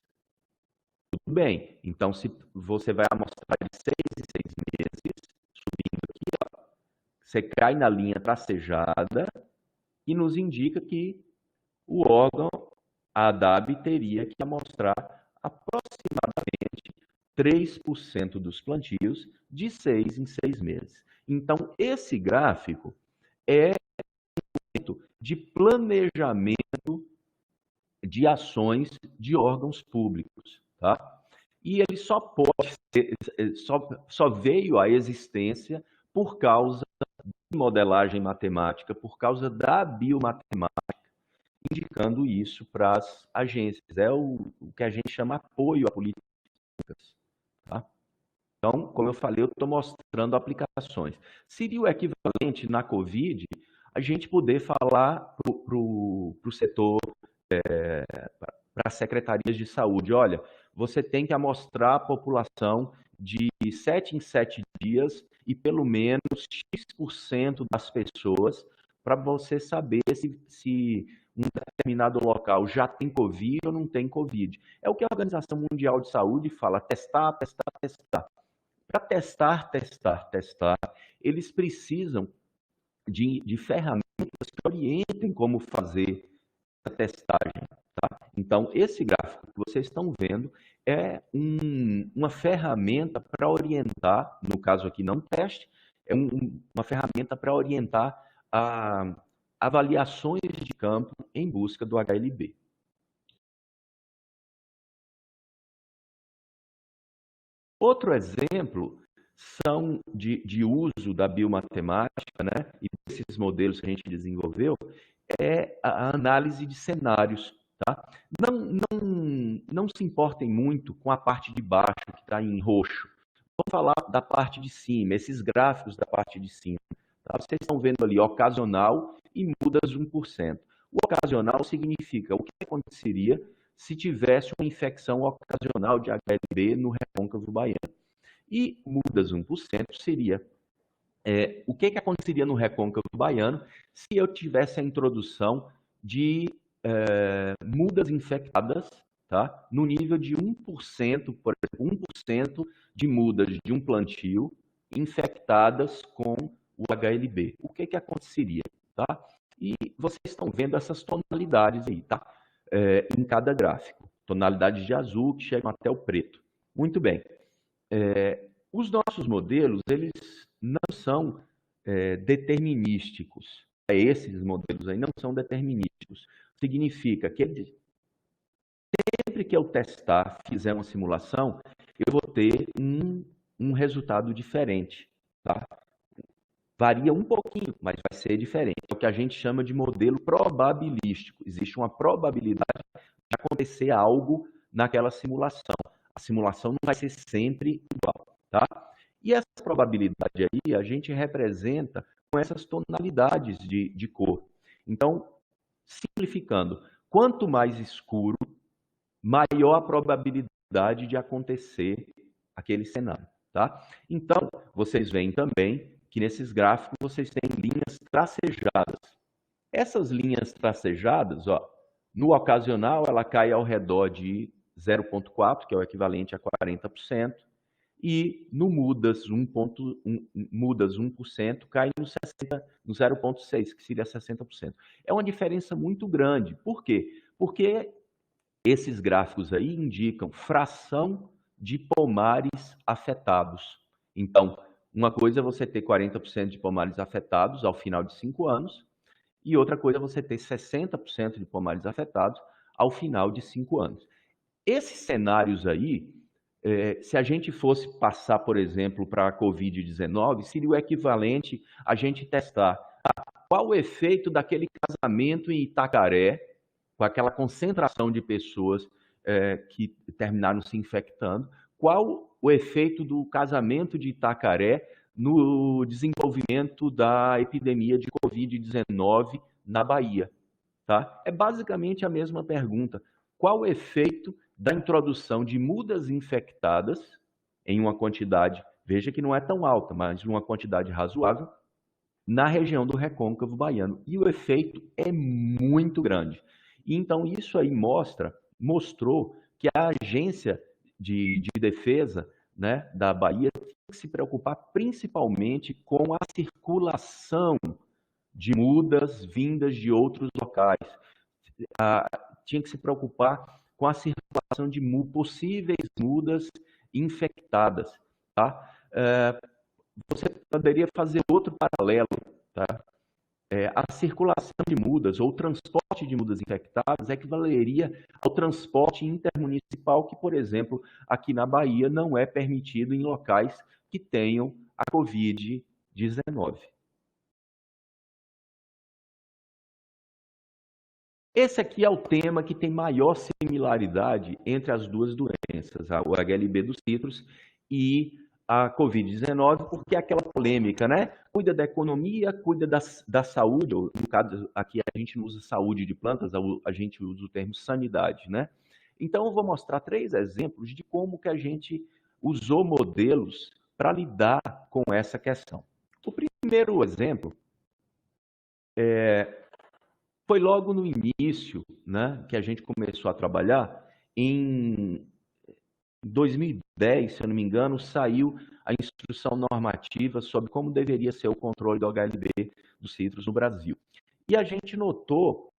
Tudo bem. Então, se você vai amostrar de 6 em 6 meses, subindo aqui, ó, Você cai na linha tracejada e nos indica que o órgão, a ADAB, teria que amostrar aproximadamente 3% dos plantios de 6 em 6 meses. Então, esse gráfico é de planejamento de ações de órgãos públicos, tá? E ele só pode ser, só veio à existência por causa de modelagem matemática, por causa da biomatemática, indicando isso para as agências. É o que a gente chama apoio a políticas, tá? Então, como eu falei, eu estou mostrando aplicações. Seria o equivalente na COVID a gente poder falar para o setor, para as secretarias de saúde, olha, você tem que amostrar a população de 7 em 7 dias e pelo menos X% das pessoas para você saber se um determinado local já tem Covid ou não tem Covid. É o que a Organização Mundial de Saúde fala, testar, testar, testar. Para testar, eles precisam de ferramentas que orientem como fazer a testagem. Tá? Então, esse gráfico que vocês estão vendo é uma ferramenta para orientar, no caso aqui não teste, é uma ferramenta para orientar avaliações de campo em busca do HLB. Outro exemplo são de uso da biomatemática, né, e desses modelos que a gente desenvolveu, é a análise de cenários. Tá? Não se importem muito com a parte de baixo, que está em roxo. Vou falar da parte de cima, esses gráficos da parte de cima. Tá? Vocês estão vendo ali ocasional e mudas 1%. O ocasional significa o que aconteceria se tivesse uma infecção ocasional de HLB no recôncavo baiano. E mudas 1% seria o que aconteceria no recôncavo baiano se eu tivesse a introdução de mudas infectadas, tá? No nível de 1%, por exemplo, 1% de mudas de um plantio infectadas com o HLB. O que aconteceria, tá? E vocês estão vendo essas tonalidades aí, tá? Em cada gráfico. Tonalidades de azul que chegam até o preto. Muito bem. Os nossos modelos, eles não são determinísticos. Esses modelos aí não são determinísticos. Significa que sempre que eu testar, fizer uma simulação, eu vou ter um resultado diferente. Tá? Varia um pouquinho, mas vai ser diferente. É o que a gente chama de modelo probabilístico. Existe uma probabilidade de acontecer algo naquela simulação. A simulação não vai ser sempre igual. Tá? E essa probabilidade aí a gente representa com essas tonalidades de cor. Então, simplificando, quanto mais escuro, maior a probabilidade de acontecer aquele cenário. Tá? Então, vocês veem também que nesses gráficos vocês têm linhas tracejadas. Essas linhas tracejadas, ó, no ocasional, ela cai ao redor de 0,4, que é o equivalente a 40%, e no mudas 1% cai no 0,6, que seria 60%. É uma diferença muito grande. Por quê? Porque esses gráficos aí indicam fração de pomares afetados. Então, uma coisa é você ter 40% de pomares afetados ao final de 5 anos, e outra coisa é você ter 60% de pomares afetados ao final de 5 anos. Esses cenários aí, se a gente fosse passar, por exemplo, para a Covid-19, seria o equivalente a gente testar qual o efeito daquele casamento em Itacaré, com aquela concentração de pessoas que terminaram se infectando, qual o efeito do casamento de Itacaré no desenvolvimento da epidemia de Covid-19 na Bahia. Tá? É basicamente a mesma pergunta. Qual o efeito da introdução de mudas infectadas em uma quantidade, veja que não é tão alta, mas uma quantidade razoável, na região do recôncavo baiano? E o efeito é muito grande. E então isso aí mostrou que a agência de defesa, né, da Bahia que se preocupar principalmente com a circulação de mudas vindas de outros locais. Tinha que se preocupar com a circulação de possíveis mudas infectadas. Tá? Você poderia fazer outro paralelo. Tá? A circulação de mudas ou transporte de mudas infectadas equivaleria ao transporte intermunicipal que, por exemplo, aqui na Bahia não é permitido em locais que tenham a Covid-19. Esse aqui é o tema que tem maior similaridade entre as duas doenças, o HLB dos citros e a Covid-19, porque é aquela polêmica, né? Cuida da economia, cuida da saúde, ou, no caso aqui a gente não usa saúde de plantas, a gente usa o termo sanidade, né? Então eu vou mostrar 3 exemplos de como que a gente usou modelos para lidar com essa questão. O primeiro exemplo foi logo no início, né, que a gente começou a trabalhar. Em 2010, se eu não me engano, saiu a instrução normativa sobre como deveria ser o controle do HLB dos citros no Brasil. E a gente notou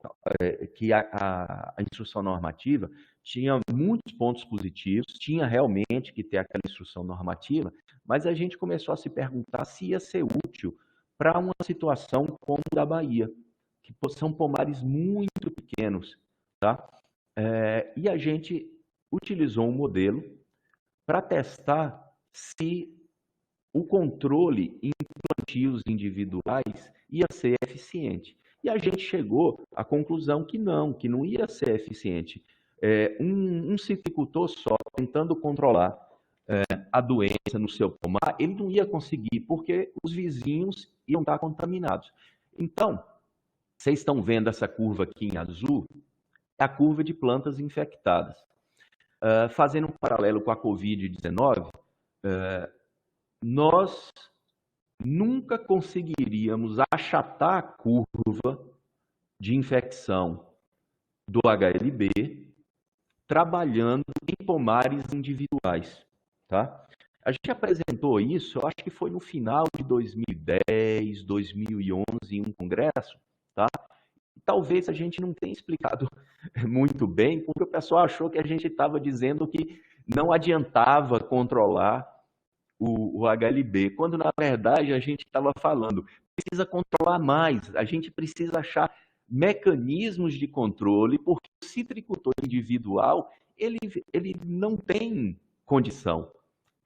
que a instrução normativa tinha muitos pontos positivos, tinha realmente que ter aquela instrução normativa, mas a gente começou a se perguntar se ia ser útil para uma situação como a da Bahia, que são pomares muito pequenos, tá? E a gente utilizou um modelo para testar se o controle em plantios individuais ia ser eficiente. E a gente chegou à conclusão que não ia ser eficiente. Um citricultor só tentando controlar a doença no seu pomar, ele não ia conseguir, porque os vizinhos iam estar contaminados. Então, vocês estão vendo essa curva aqui em azul? É a curva de plantas infectadas. Fazendo um paralelo com a Covid-19, nós nunca conseguiríamos achatar a curva de infecção do HLB trabalhando em pomares individuais. Tá? A gente apresentou isso, eu acho que foi no final de 2010, 2011, em um congresso. Tá? Talvez a gente não tenha explicado muito bem, porque o pessoal achou que a gente estava dizendo que não adiantava controlar o HLB, quando na verdade a gente estava falando, precisa controlar mais, a gente precisa achar mecanismos de controle, porque o citricultor individual, ele não tem condição,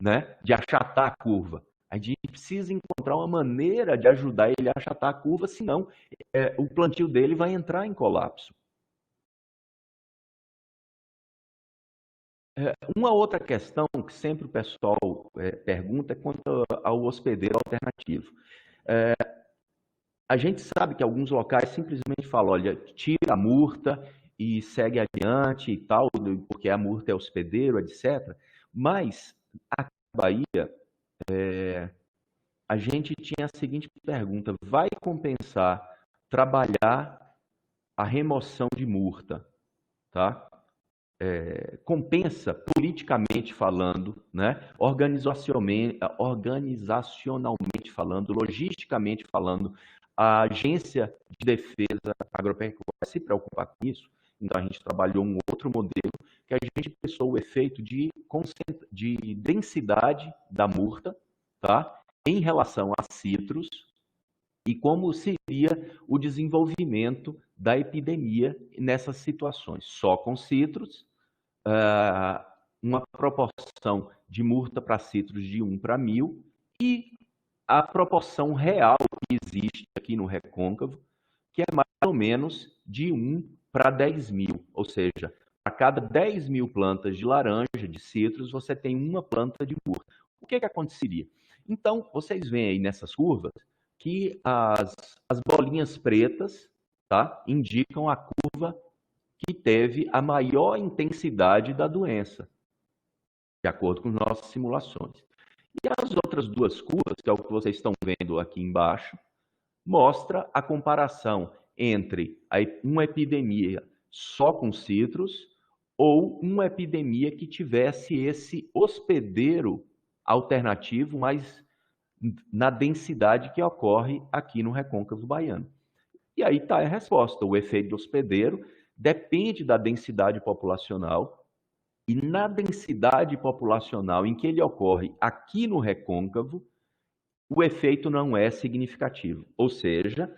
né, de achatar a curva. A gente precisa encontrar uma maneira de ajudar ele a achatar a curva, senão o plantio dele vai entrar em colapso. Uma outra questão que sempre o pessoal pergunta é quanto ao hospedeiro alternativo. A gente sabe que alguns locais simplesmente falam, olha, tira a murta e segue adiante e tal, porque a murta é hospedeiro, etc. Mas, aqui na Bahia, a gente tinha a seguinte pergunta: vai compensar trabalhar a remoção de murta, tá? Compensa, politicamente falando, né? Organizacionalmente falando, logisticamente falando, a Agência de Defesa Agropecuária se preocupar com isso? Então, a gente trabalhou um outro modelo que a gente pensou o efeito de densidade da murta, tá? Em relação a citros, e como seria o desenvolvimento da epidemia nessas situações. Só com citros, uma proporção de murta para citros de 1 para 1.000, e a proporção real que existe aqui no recôncavo, que é mais ou menos de 1 para 10.000, ou seja, a cada 10.000 plantas de laranja, de citros, você tem uma planta de murta. O que aconteceria? Então, vocês veem aí nessas curvas que as bolinhas pretas, tá, indicam a curva que teve a maior intensidade da doença, de acordo com nossas simulações. E as outras duas curvas, que é o que vocês estão vendo aqui embaixo, mostra a comparação entre uma epidemia só com citros ou uma epidemia que tivesse esse hospedeiro alternativo, mas na densidade que ocorre aqui no recôncavo baiano. E aí está a resposta. O efeito hospedeiro depende da densidade populacional, e na densidade populacional em que ele ocorre aqui no recôncavo, o efeito não é significativo. Ou seja,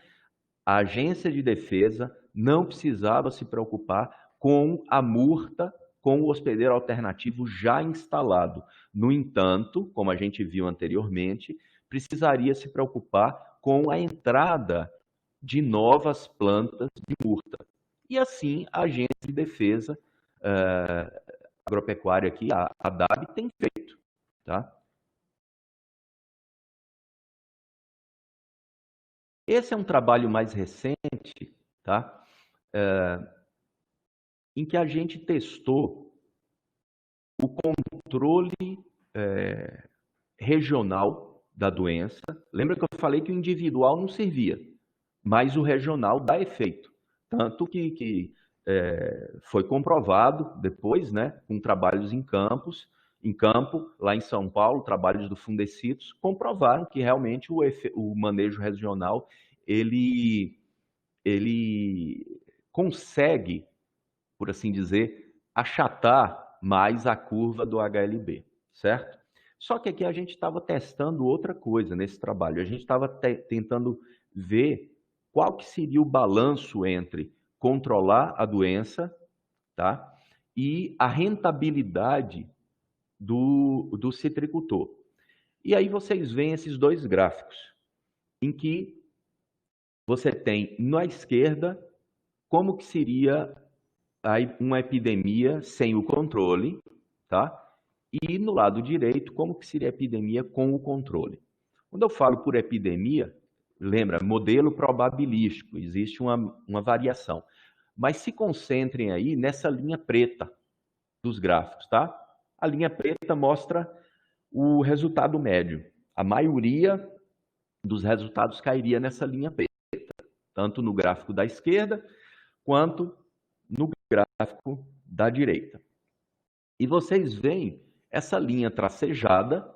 a agência de defesa não precisava se preocupar com a murta, com o hospedeiro alternativo já instalado. No entanto, como a gente viu anteriormente, precisaria se preocupar com a entrada de novas plantas de murta. E assim a agência de defesa agropecuária aqui, a ADAB, tem feito. Tá? Esse é um trabalho mais recente, tá? Em que a gente testou o controle regional da doença. Lembra que eu falei que o individual não servia, mas o regional dá efeito. Tanto que foi comprovado depois, né, com trabalhos em campo, lá em São Paulo, trabalhos do Fundecitos, comprovaram que realmente o manejo regional ele consegue, por assim dizer, achatar mais a curva do HLB, certo? Só que aqui a gente estava testando outra coisa nesse trabalho. A gente estava tentando ver qual que seria o balanço entre controlar a doença, tá? E a rentabilidade do citricultor. E aí vocês veem esses dois gráficos, em que você tem na esquerda como que seria uma epidemia sem o controle, tá? E no lado direito, como que seria a epidemia com o controle. Quando eu falo por epidemia, lembra, modelo probabilístico, existe uma variação. Mas se concentrem aí nessa linha preta dos gráficos, tá? A linha preta mostra o resultado médio. A maioria dos resultados cairia nessa linha preta, tanto no gráfico da esquerda quanto no gráfico da direita. E vocês veem essa linha tracejada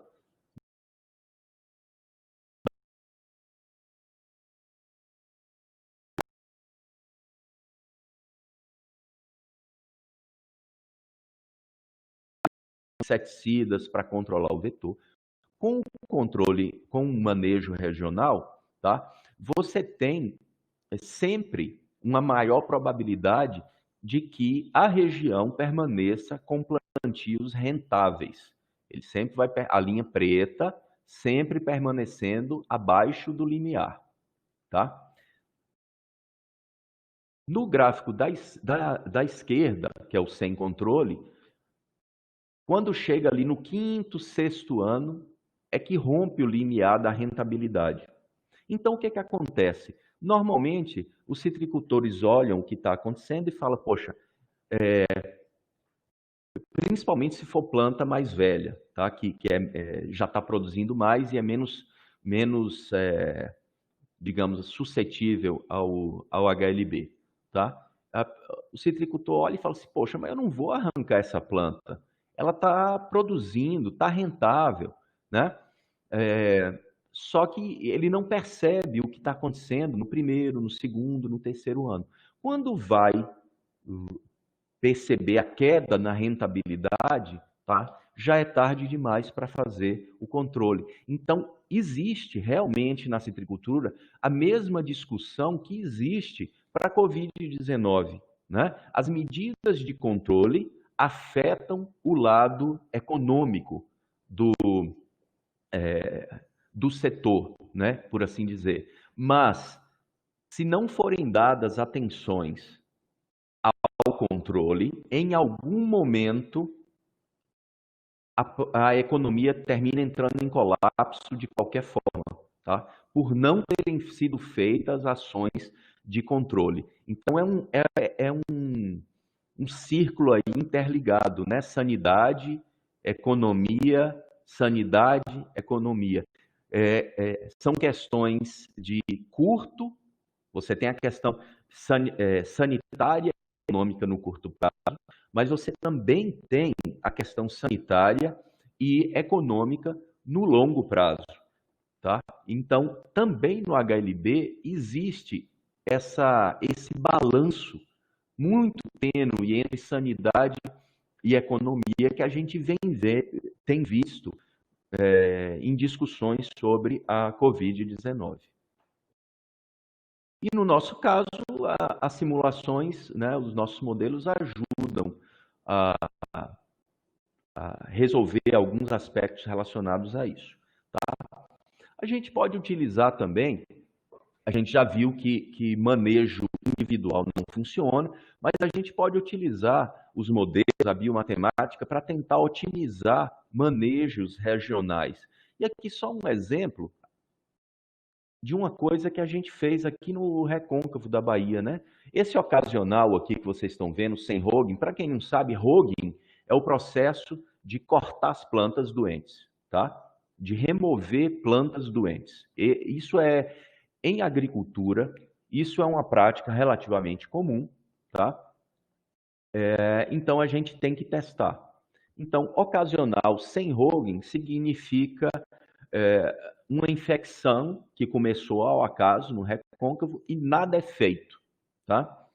inseticidas para controlar o vetor. Com o controle, com o manejo regional, tá? Você tem sempre uma maior probabilidade de que a região permaneça com plantios rentáveis. Ele sempre vai, a linha preta sempre permanecendo abaixo do limiar, tá? No gráfico da esquerda, que é o sem controle, quando chega ali no quinto, sexto ano, é que rompe o limiar da rentabilidade. Então, o que que acontece? Normalmente, os citricultores olham o que está acontecendo e falam, poxa, principalmente se for planta mais velha, tá? que já está produzindo mais e é menos digamos, suscetível ao HLB. Tá? O citricultor olha e fala assim, poxa, mas eu não vou arrancar essa planta. Ela está produzindo, está rentável, né? Só que ele não percebe o que está acontecendo no primeiro, no segundo, no terceiro ano. Quando vai perceber a queda na rentabilidade, tá? Já é tarde demais para fazer o controle. Então, existe realmente na citricultura a mesma discussão que existe para a Covid-19. Né? As medidas de controle afetam o lado econômico do setor, né? Por assim dizer. Mas, se não forem dadas atenções ao controle, em algum momento a economia termina entrando em colapso de qualquer forma, tá? Por não terem sido feitas ações de controle. Então um círculo aí interligado, né? Sanidade, economia, sanidade, economia. São questões de curto, você tem a questão sanitária e econômica no curto prazo, mas você também tem a questão sanitária e econômica no longo prazo, tá? Então, também no HLB existe esse balanço muito tênue entre sanidade e economia que a gente tem visto em discussões sobre a Covid-19. E no nosso caso, as simulações, né, os nossos modelos ajudam a, a resolver alguns aspectos relacionados a isso. Tá? A gente pode utilizar também, a gente já viu que manejo individual não funciona, mas a gente pode utilizar os modelos, a biomatemática, para tentar otimizar manejos regionais. E aqui só um exemplo de uma coisa que a gente fez aqui no Recôncavo da Bahia, né? Esse ocasional aqui que vocês estão vendo, sem Hogging, para quem não sabe, Hogging é o processo de cortar as plantas doentes, tá? De remover plantas doentes. E isso é, em agricultura, isso é uma prática relativamente comum, tá? Então a gente tem que testar. Então, ocasional sem Hogging significa uma infecção que começou ao acaso no recôncavo e nada é feito, tá?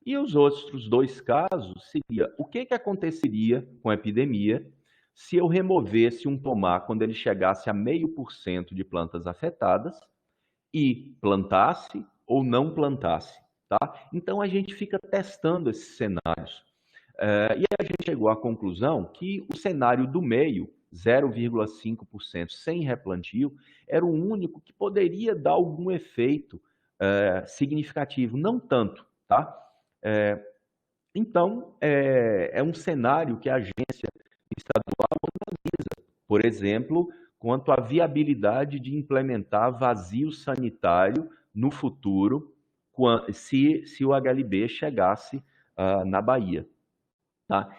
E os outros dois casos seria o que aconteceria com a epidemia se eu removesse um pomar quando ele chegasse a 0,5% de plantas afetadas e plantasse ou não plantasse, tá? Então a gente fica testando esses cenários. E a gente chegou à conclusão que o cenário do meio, 0,5% sem replantio, era o único que poderia dar algum efeito significativo, não tanto, tá? Então, é um cenário que a agência estadual analisa, por exemplo, quanto à viabilidade de implementar vazio sanitário no futuro, se o HLB chegasse na Bahia. Tá?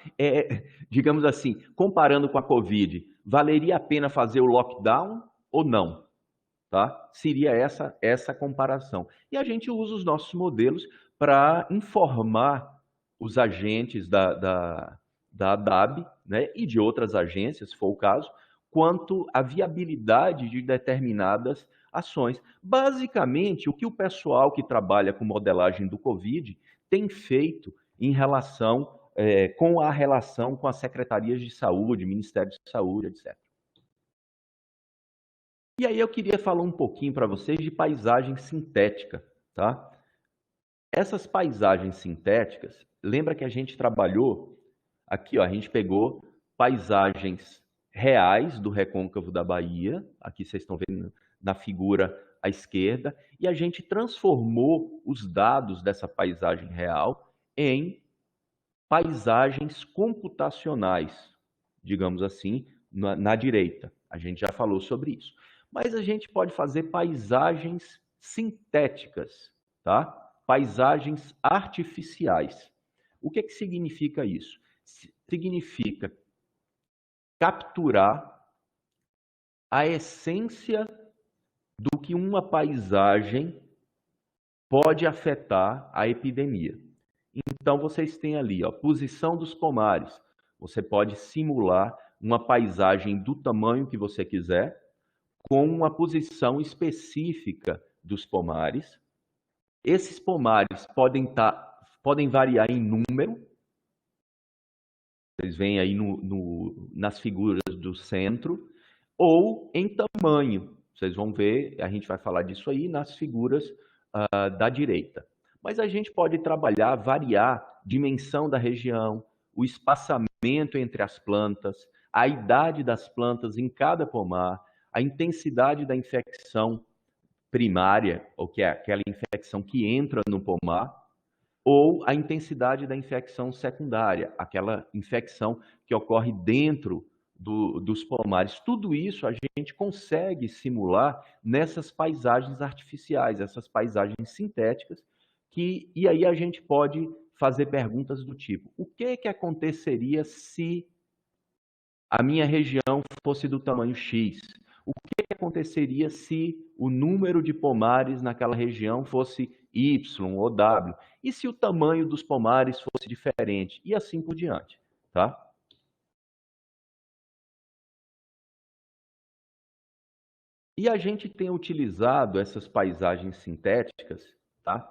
Digamos assim, comparando com a Covid, valeria a pena fazer o lockdown ou não? Tá? Seria essa comparação. E a gente usa os nossos modelos para informar os agentes da ADAB, né, e de outras agências, se for o caso, quanto à viabilidade de determinadas ações. Basicamente, o que o pessoal que trabalha com modelagem do Covid tem feito em relação com a relação com as secretarias de saúde, Ministério de Saúde, etc. E aí eu queria falar um pouquinho para vocês de paisagem sintética, tá? Essas paisagens sintéticas, lembra que a gente trabalhou aqui, ó, a gente pegou paisagens reais do recôncavo da Bahia, aqui vocês estão vendo na figura à esquerda, e a gente transformou os dados dessa paisagem real em paisagens computacionais, digamos assim, na direita. A gente já falou sobre isso. Mas a gente pode fazer paisagens sintéticas, tá? Paisagens artificiais. O que significa isso? Significa capturar a essência do que uma paisagem pode afetar a epidemia. Então, vocês têm ali, ó, posição dos pomares. Você pode simular uma paisagem do tamanho que você quiser, com uma posição específica dos pomares. Esses pomares podem variar em número. Vocês veem aí nas figuras do centro, ou em tamanho. Vocês vão ver, a gente vai falar disso aí nas figuras da direita. Mas a gente pode trabalhar, variar dimensão da região, o espaçamento entre as plantas, a idade das plantas em cada pomar, a intensidade da infecção primária, ou que é aquela infecção que entra no pomar, ou a intensidade da infecção secundária, aquela infecção que ocorre dentro dos pomares. Tudo isso a gente consegue simular nessas paisagens artificiais, essas paisagens sintéticas, e aí a gente pode fazer perguntas do tipo: o que aconteceria se a minha região fosse do tamanho X? O que aconteceria se o número de pomares naquela região fosse Y ou W? E se o tamanho dos pomares fosse diferente? E assim por diante, tá? E a gente tem utilizado essas paisagens sintéticas, tá,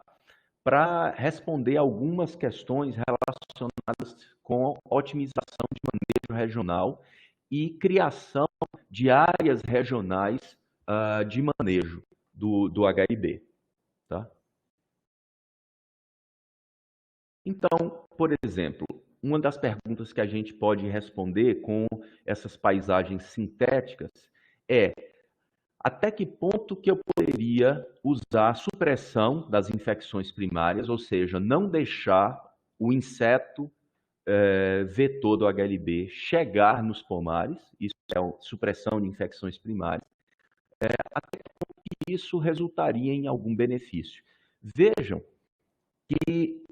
para responder algumas questões relacionadas com otimização de manejo regional e criação de áreas regionais de manejo do HIB. Tá? Então, por exemplo, uma das perguntas que a gente pode responder com essas paisagens sintéticas é: até que ponto que eu poderia usar a supressão das infecções primárias, ou seja, não deixar o inseto vetor do HLB chegar nos pomares, isso é a supressão de infecções primárias, até que isso resultaria em algum benefício. Vejam que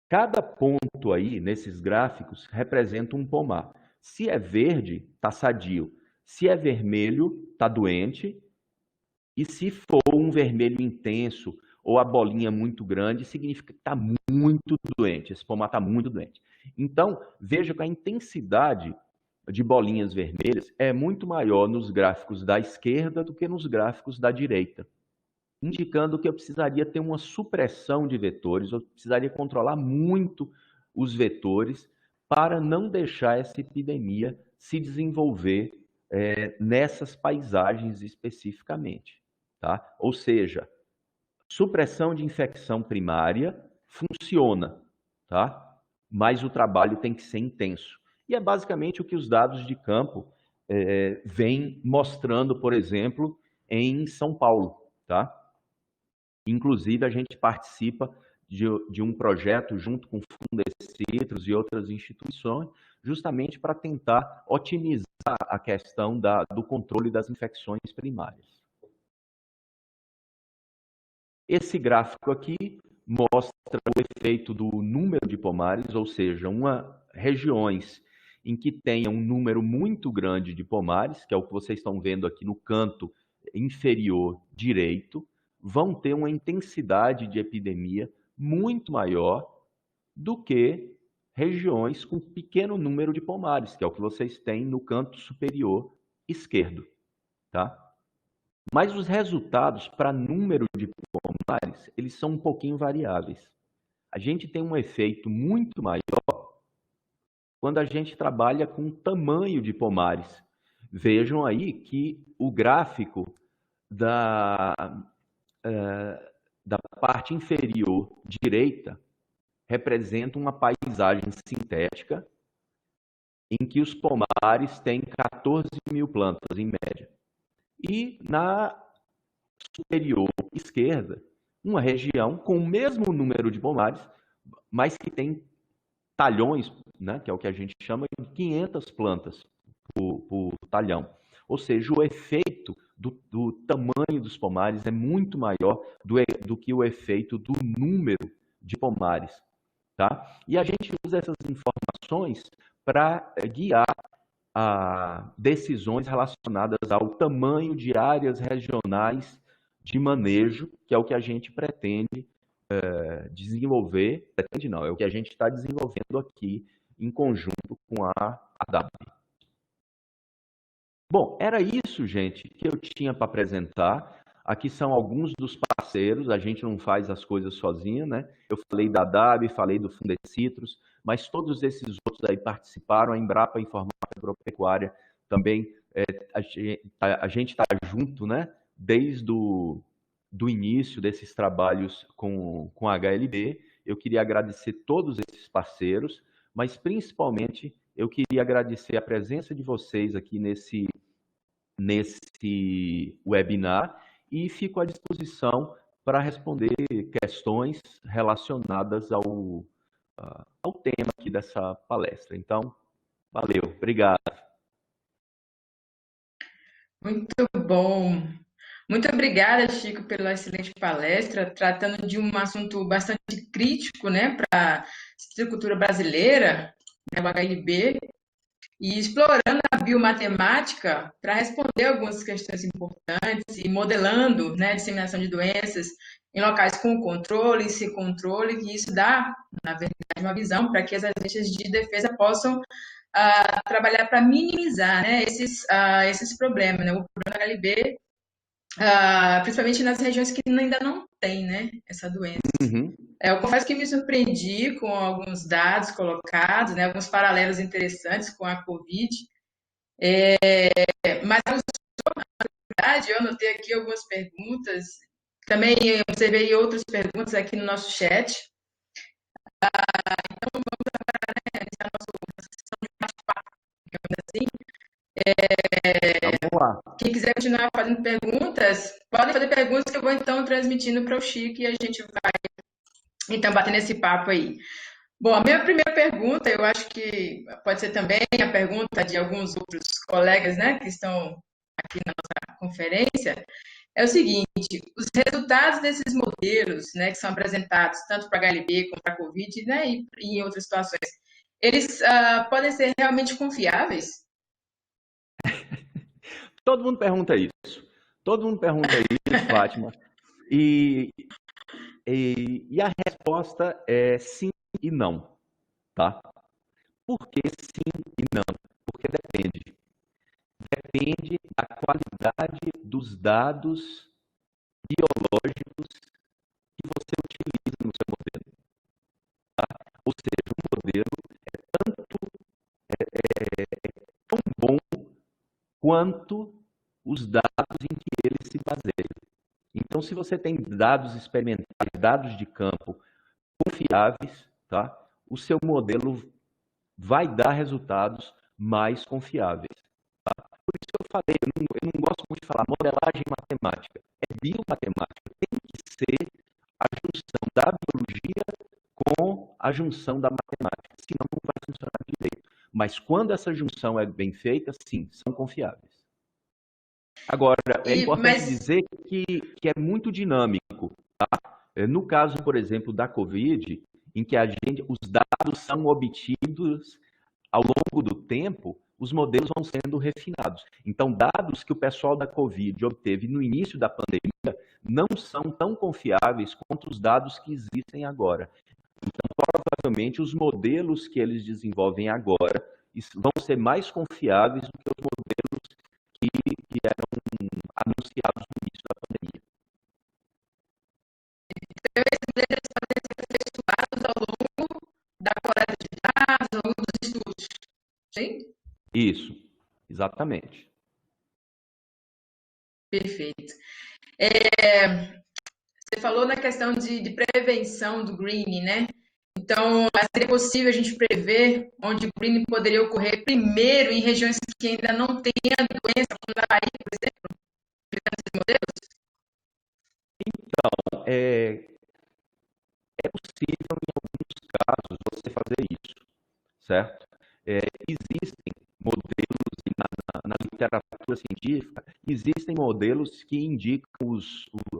cada ponto aí nesses gráficos representa um pomar. Se é verde, está sadio. Se é vermelho, está doente. E se for um vermelho intenso ou a bolinha muito grande, significa que está muito doente. Esse pomar está muito doente. Então, veja que a intensidade de bolinhas vermelhas é muito maior nos gráficos da esquerda do que nos gráficos da direita, indicando que eu precisaria ter uma supressão de vetores, eu precisaria controlar muito os vetores para não deixar essa epidemia se desenvolver nessas paisagens especificamente. Tá? Ou seja, supressão de infecção primária funciona, tá? Mas o trabalho tem que ser intenso. E é basicamente o que os dados de campo vêm mostrando, por exemplo, em São Paulo. Tá? Inclusive, a gente participa de um projeto junto com o Fundecitrus e outras instituições, justamente para tentar otimizar a questão do controle das infecções primárias. Esse gráfico aqui mostra o efeito do número de pomares, ou seja, regiões em que tenha um número muito grande de pomares, que é o que vocês estão vendo aqui no canto inferior direito, vão ter uma intensidade de epidemia muito maior do que regiões com pequeno número de pomares, que é o que vocês têm no canto superior esquerdo, tá? Mas os resultados para número de pomares, eles são um pouquinho variáveis. A gente tem um efeito muito maior quando a gente trabalha com tamanho de pomares. Vejam aí que o gráfico da parte inferior direita representa uma paisagem sintética em que os pomares têm 14 mil plantas, em média. E na superior esquerda, uma região com o mesmo número de pomares, mas que tem talhões, né, que é o que a gente chama de 500 plantas por talhão. Ou seja, o efeito do tamanho dos pomares é muito maior do que o efeito do número de pomares. Tá? E a gente usa essas informações para guiar decisões relacionadas ao tamanho de áreas regionais de manejo, que é o que a gente pretende desenvolver, pretende não, é o que a gente está desenvolvendo aqui em conjunto com a ADAB. Bom, era isso, gente, que eu tinha para apresentar. Aqui são alguns dos parceiros, a gente não faz as coisas sozinho, né? Eu falei da ADAB, falei do Fundecitrus, mas todos esses outros aí participaram, a Embrapa Informática Agropecuária também, a gente está junto, né? Desde do início desses trabalhos com a HLB. Eu queria agradecer todos esses parceiros, mas principalmente eu queria agradecer a presença de vocês aqui nesse webinar e fico à disposição para responder questões relacionadas ao tema aqui dessa palestra. Então, valeu, obrigado. Muito bom. Muito obrigada, Chico, pela excelente palestra, tratando de um assunto bastante crítico, né, para a silvicultura brasileira, né, o HLB, e explorando a biomatemática para responder algumas questões importantes e modelando, né, a disseminação de doenças em locais com controle e sem controle, e isso dá, na verdade, uma visão para que as agências de defesa possam trabalhar para minimizar, né, esses problemas, né, o na HLB, principalmente nas regiões que ainda não tem, né, essa doença. Uhum. Eu confesso que me surpreendi com alguns dados colocados, né, alguns paralelos interessantes com a Covid, mas na verdade eu anotei aqui algumas perguntas, também observei outras perguntas aqui no nosso chat. Assim, Vamos lá. quem quiser continuar fazendo perguntas, podem fazer perguntas que eu vou então transmitindo para o Chico e a gente vai então bater nesse papo aí. Bom, a minha primeira pergunta, eu acho que pode ser também a pergunta de alguns outros colegas, né, que estão aqui na nossa conferência, é o seguinte: os resultados desses modelos, né, que são apresentados tanto para HLB como para a COVID, né, e em outras situações, eles podem ser realmente confiáveis? Todo mundo pergunta isso. Todo mundo pergunta isso, Fátima. E a resposta é sim e não, tá? Por que sim e não? Porque depende. Depende da qualidade dos dados biológicos que você utiliza no seu modelo. Ou seja, o modelo é tão bom quanto os dados em que ele se baseia. Então, se você tem dados experimentais, dados de campo confiáveis, tá? O seu modelo vai dar resultados mais confiáveis. Por isso que eu falei, eu não gosto muito de falar modelagem matemática. É biomatemática. Tem que ser a junção da biologia com a junção da matemática. Senão não vai funcionar direito. Mas quando essa junção é bem feita, sim, são confiáveis. Agora, é importante Mas dizer que é muito dinâmico. No caso, por exemplo, da Covid, em que os dados são obtidos ao longo do tempo, os modelos vão sendo refinados. Então, dados que o pessoal da Covid obteve no início da pandemia não são tão confiáveis quanto os dados que existem agora. Então, provavelmente, os modelos que eles desenvolvem agora vão ser mais confiáveis do que os modelos que eram anunciados no início da pandemia. ao longo da coleta de dados, ao longo dos estudos, sim? Isso, exatamente. Perfeito. Você falou na questão de prevenção do greening, né? Então, seria possível a gente prever onde o greening poderia ocorrer primeiro em regiões que ainda não têm a doença, como na Bahia, por exemplo, esses modelos? Então, é possível, em alguns casos, você fazer isso, certo? Existem modelos, e na literatura científica, existem modelos que indicam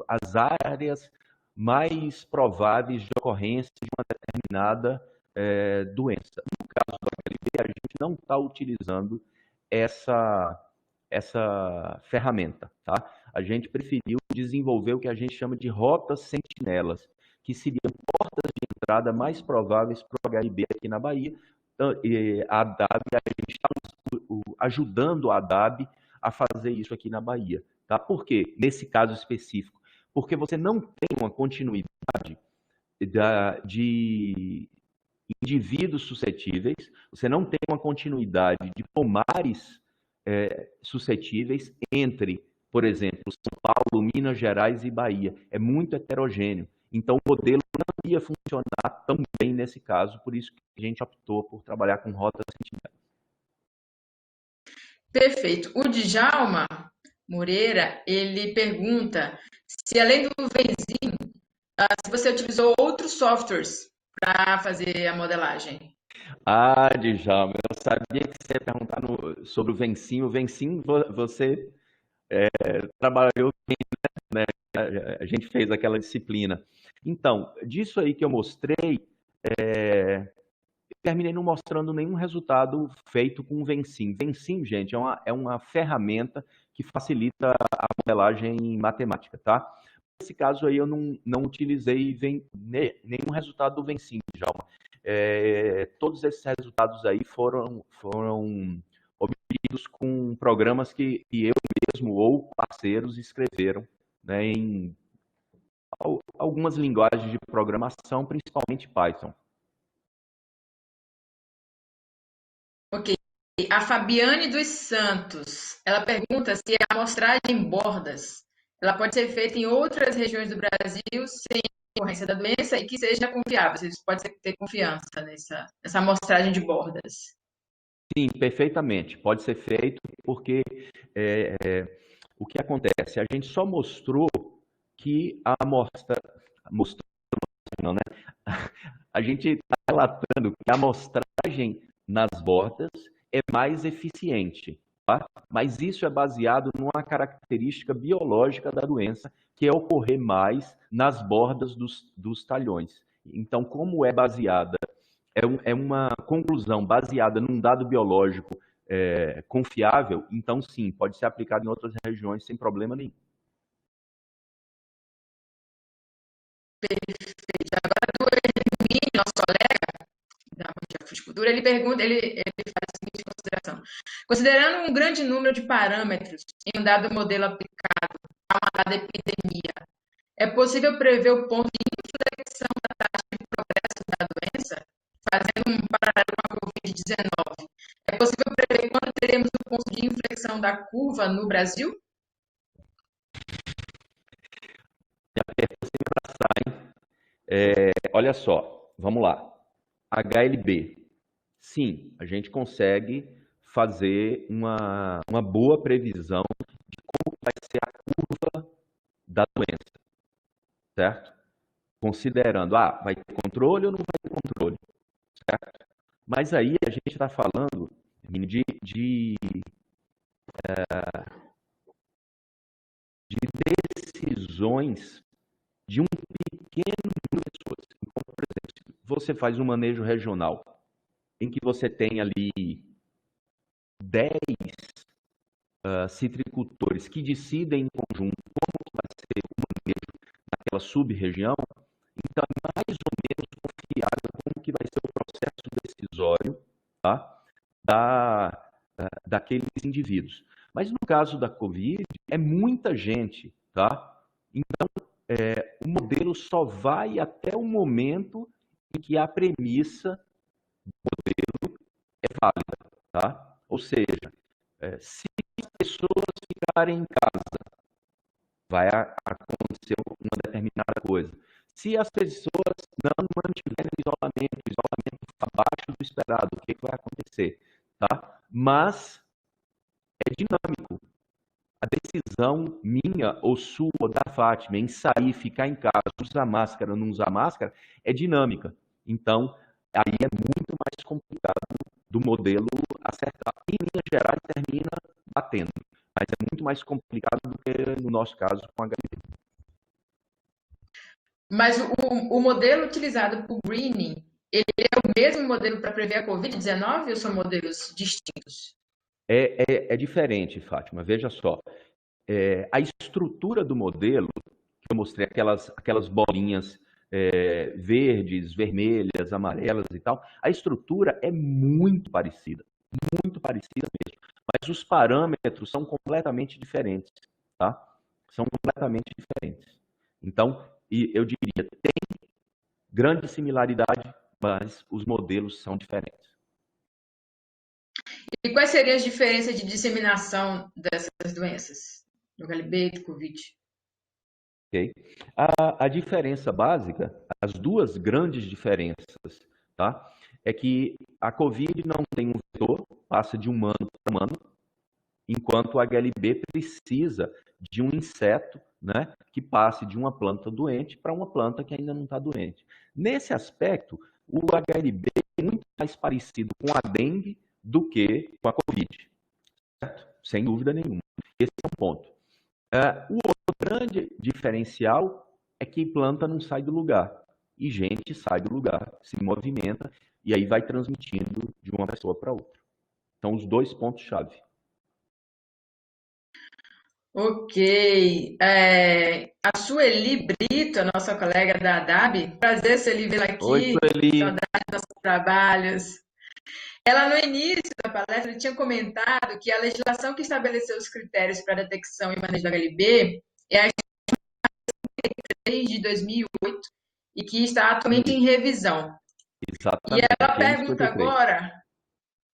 as áreas mais prováveis de ocorrência de uma determinada doença. No caso do HIV, a gente não está utilizando essa, essa ferramenta, tá? A gente preferiu desenvolver o que a gente chama de rotas sentinelas, que seriam portas de entrada mais prováveis para o HIV aqui na Bahia. A DAB, a gente está ajudando a DAB a fazer isso aqui na Bahia. Tá? Por quê? Nesse caso específico. Porque você não tem uma continuidade de indivíduos suscetíveis, você não tem uma continuidade de pomares suscetíveis entre, por exemplo, São Paulo, Minas Gerais e Bahia. É muito heterogêneo. Então, o modelo não ia funcionar tão bem nesse caso, por isso que a gente optou por trabalhar com rotas sentinelas. Perfeito. O Djalma Moreira, ele pergunta se além do Venzin, se você utilizou outros softwares para fazer a modelagem. Djalma, eu sabia que você ia perguntar sobre o Vencim. O Vencim, você trabalhou bem, né? A gente fez aquela disciplina. Então, disso aí que eu mostrei, terminei não mostrando nenhum resultado feito com o Vencim. Vencim, gente, é uma ferramenta que facilita a modelagem matemática, tá? Nesse caso aí eu não utilizei nenhum resultado do Vencim, Djalma. Todos esses resultados aí foram obtidos parecidos com programas que eu mesmo ou parceiros escreveram, né, em algumas linguagens de programação, principalmente Python. Ok. A Fabiane dos Santos, ela pergunta se a amostragem em bordas, ela pode ser feita em outras regiões do Brasil sem ocorrência da doença e que seja confiável. Você pode ter confiança nessa amostragem de bordas. Sim, perfeitamente. Pode ser feito porque o que acontece? A gente só mostrou que a amostra... Mostrou, não, né? A gente está relatando que a amostragem nas bordas é mais eficiente, tá? Mas isso é baseado numa característica biológica da doença, que é ocorrer mais nas bordas dos talhões. Então, como é baseada, é uma conclusão baseada num dado biológico confiável, então sim, pode ser aplicado em outras regiões sem problema nenhum. Perfeito. Agora, do Hermínio, nosso colega da Futicultura, ele pergunta, ele faz a seguinte consideração. Considerando um grande número de parâmetros em um dado modelo aplicado a uma dada epidemia, é possível prever o ponto de inflexão da taxa de progresso da doença? Fazendo um paralelo com a Covid-19, é possível prever quando teremos o ponto de inflexão da curva no Brasil? Olha só, vamos lá. HLB. Sim, a gente consegue fazer uma boa previsão de como vai ser a curva da doença, certo? Considerando, vai ter controle ou não vai ter controle, certo? Mas aí a gente está falando de decisões de um pequeno número de pessoas. Então, por exemplo, se você faz um manejo regional em que você tem ali 10 citricultores que decidem em conjunto como vai ser o manejo naquela sub-região, então é mais ou menos confiável como que vai ser o processo decisório, tá? Daqueles indivíduos. Mas no caso da Covid, é muita gente, tá? Então, o modelo só vai até o momento em que a premissa do modelo é válida, tá? Ou seja, se as pessoas ficarem em casa, vai acontecer uma determinada coisa. Se as pessoas não mantiverem isolamento abaixo do esperado, o que vai acontecer? Tá? Mas é dinâmico. A decisão minha ou sua ou da Fátima em sair, ficar em casa, usar máscara ou não usar máscara, é dinâmica. Então, aí é muito mais complicado do modelo acertar. Em linhas gerais, termina batendo. Mas é muito mais complicado do que no nosso caso com a HIV. Mas o modelo utilizado por Greening, ele é o mesmo modelo para prever a Covid-19 ou são modelos distintos? É diferente, Fátima. Veja só. A estrutura do modelo, que eu mostrei, aquelas bolinhas verdes, vermelhas, amarelas e tal, a estrutura é muito parecida mesmo. Mas os parâmetros são completamente diferentes, tá? São completamente diferentes. Então, eu diria, tem grande similaridade, mas os modelos são diferentes. E quais seriam as diferenças de disseminação dessas doenças? Do HLB e do Covid? Okay? A diferença básica, as duas grandes diferenças, tá? É que a Covid não tem um vetor, passa de humano para humano, enquanto o HLB precisa de um inseto, né, que passe de uma planta doente para uma planta que ainda não está doente. Nesse aspecto, o HLB é muito mais parecido com a dengue do que com a Covid, certo? Sem dúvida nenhuma. Esse é um ponto. O outro grande diferencial é que planta não sai do lugar e gente sai do lugar, se movimenta e aí vai transmitindo de uma pessoa para outra. Então, os dois pontos-chave. Ok. A Sueli Brito, a nossa colega da ADAB, prazer, Sueli, vê-la Oi, aqui. Sueli. Saudade dos nossos trabalhos. Ela, no início da palestra, tinha comentado que a legislação que estabeleceu os critérios para detecção e manejo do HLB é a Lei de 2008 e que está atualmente em revisão. E Exatamente, ela N pergunta 53. agora,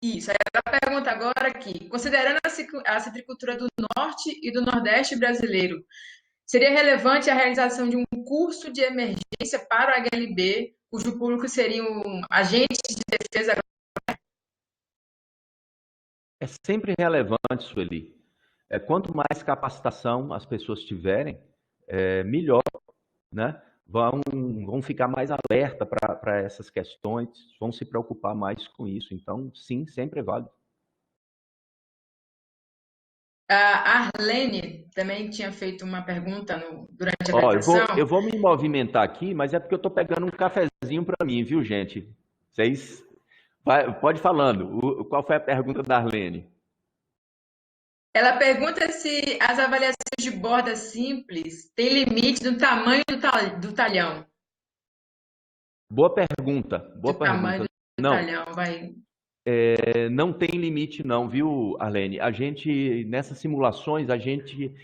isso, ela pergunta agora aqui, considerando a citricultura do Norte e do Nordeste brasileiro, seria relevante a realização de um curso de emergência para o HLB, cujo público seriam agentes de defesa? É sempre relevante, Sueli. Quanto mais capacitação as pessoas tiverem, melhor, né? Vão ficar mais alerta para essas questões, vão se preocupar mais com isso. Então, sim, sempre é válido. A Arlene também tinha feito uma pergunta durante a Ó, apresentação. eu vou me movimentar aqui, mas é porque eu estou pegando um cafezinho para mim, viu, gente? Vocês. Pode ir falando. Qual foi a pergunta da Arlene? Ela pergunta se as avaliações de borda simples têm limite do tamanho do talhão. Boa pergunta, boa Do pergunta. tamanho do Não, talhão, vai. não tem limite não, viu, Arlene? Nessas simulações,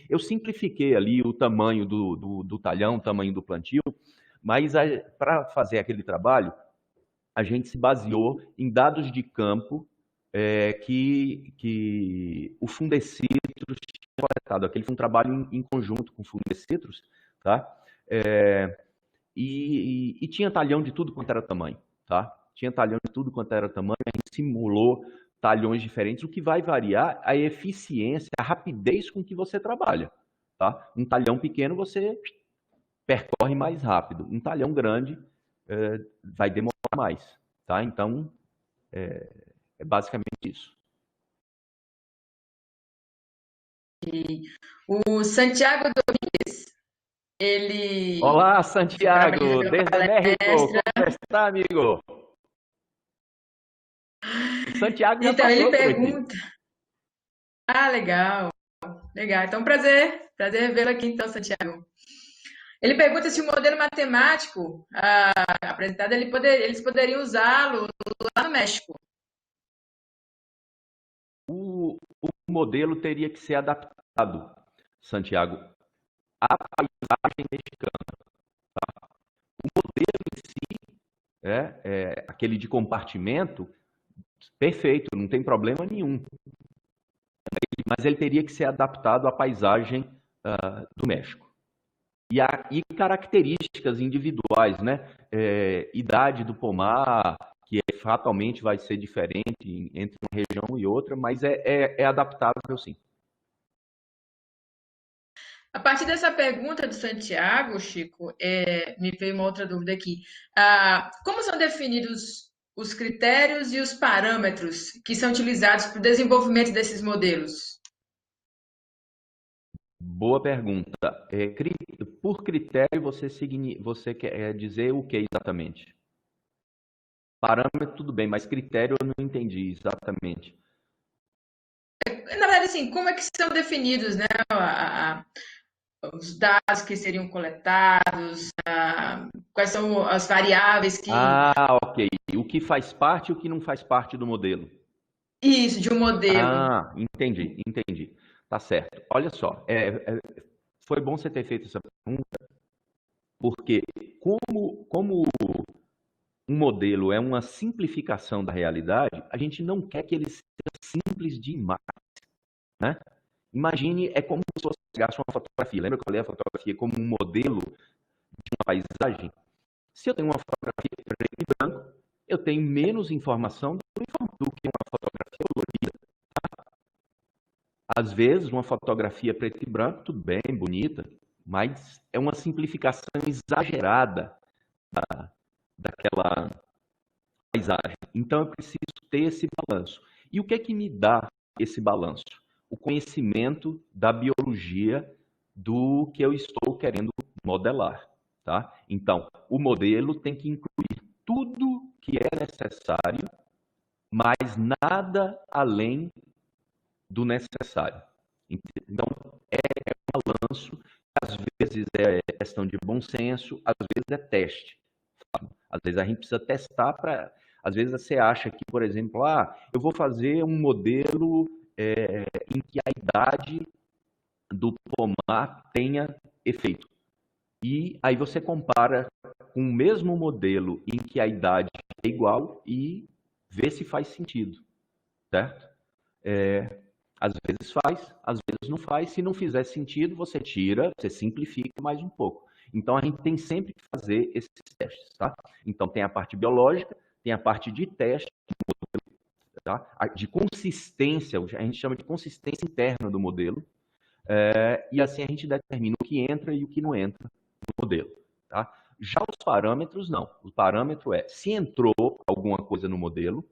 eu simplifiquei ali o tamanho do talhão, o tamanho do plantio, mas para fazer aquele trabalho, a gente se baseou em dados de campo que o Fundecitrus tinha coletado. Aquele foi um trabalho em conjunto com o Fundecitrus, tá? E tinha talhão de tudo quanto era tamanho, tá? Tinha talhão de tudo quanto era tamanho, a gente simulou talhões diferentes, o que vai variar a eficiência, a rapidez com que você trabalha, tá? Um talhão pequeno você percorre mais rápido, um talhão grande vai demorar mais, tá? Então, é basicamente isso. O Santiago Domingues, ele Olá, parabeniza Santiago, pela desde México, palestra. como está, amigo? O Santiago já Então, ele passou por aqui. pergunta. Ah, legal, legal. Então, prazer revê-lo aqui, então, Santiago. Ele pergunta se o modelo matemático apresentado, eles poderiam usá-lo lá no México. O modelo teria que ser adaptado, Santiago, à paisagem mexicana. O modelo em si, aquele de compartimento, perfeito, não tem problema nenhum. Mas ele teria que ser adaptado à paisagem do México. E características individuais, né? Idade do pomar, que fatalmente vai ser diferente entre uma região e outra, mas é adaptável sim. A partir dessa pergunta do Santiago, Chico, me veio uma outra dúvida aqui. Como são definidos os critérios e os parâmetros que são utilizados para o desenvolvimento desses modelos? Boa pergunta. Por critério, você quer dizer o que exatamente? Parâmetro, tudo bem, mas critério eu não entendi exatamente. Na verdade, assim, como é que são definidos, né, os dados que seriam coletados, quais são as variáveis que... Ok. O que faz parte e o que não faz parte do modelo. Isso, de um modelo. Entendi. Tá certo. Olha só, foi bom você ter feito essa pergunta, porque como um modelo é uma simplificação da realidade, a gente não quer que ele seja simples demais, né? Imagine, é como se você pegasse uma fotografia. Lembra que eu falei a fotografia como um modelo de uma paisagem? Se eu tenho uma fotografia preto e branco, eu tenho menos informação do que uma fotografia colorida. Às vezes, uma fotografia preto e branco, tudo bem, bonita, mas é uma simplificação exagerada daquela paisagem. Então, eu preciso ter esse balanço. E o que é que me dá esse balanço? O conhecimento da biologia do que eu estou querendo modelar. Tá? Então, o modelo tem que incluir tudo que é necessário, mas nada além do necessário. Então, é um balanço, às vezes é questão de bom senso, às vezes é teste. Às vezes a gente precisa testar Às vezes você acha que, por exemplo, eu vou fazer um modelo em que a idade do pomar tenha efeito. E aí você compara com o mesmo modelo em que a idade é igual e vê se faz sentido, certo? Às vezes faz, às vezes não faz. Se não fizer sentido, você tira, você simplifica mais um pouco. Então a gente tem sempre que fazer esses testes, tá? Então tem a parte biológica, tem a parte de teste, tá? De consistência, a gente chama de consistência interna do modelo, e assim a gente determina o que entra e o que não entra no modelo, tá? Já os parâmetros, não. O parâmetro é, se entrou alguma coisa no modelo,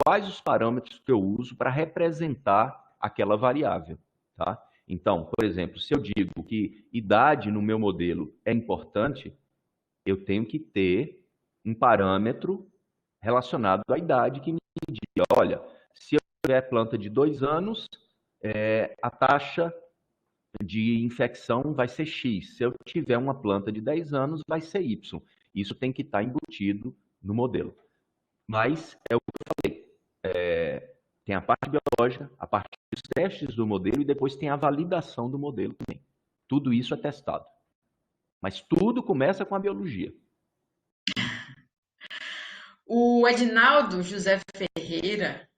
quais os parâmetros que eu uso para representar aquela variável, tá? Então, por exemplo, se eu digo que idade no meu modelo é importante, eu tenho que ter um parâmetro relacionado à idade que me diga, olha, se eu tiver planta de 2 anos, a taxa de infecção vai ser X. Se eu tiver uma planta de 10 anos, vai ser Y. Isso tem que estar embutido no modelo. Mas é o que eu falei. Tem a parte biológica, a parte dos testes do modelo e depois tem a validação do modelo também. Tudo isso é testado. Mas tudo começa com a biologia. O Edinaldo José Ferreira,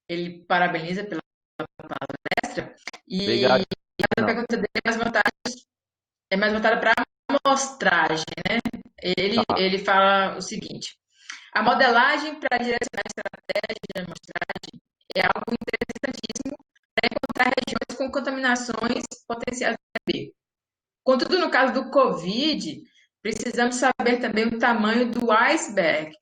ele parabeniza pela palestra e Obrigado. a pergunta dele é mais voltada para amostragem, né? Tá. Ele fala o seguinte: a modelagem para direcionar a estratégia de amostragem é algo interessantíssimo para encontrar regiões com contaminações potenciais de TB. Contudo, no caso do Covid, precisamos saber também o tamanho do iceberg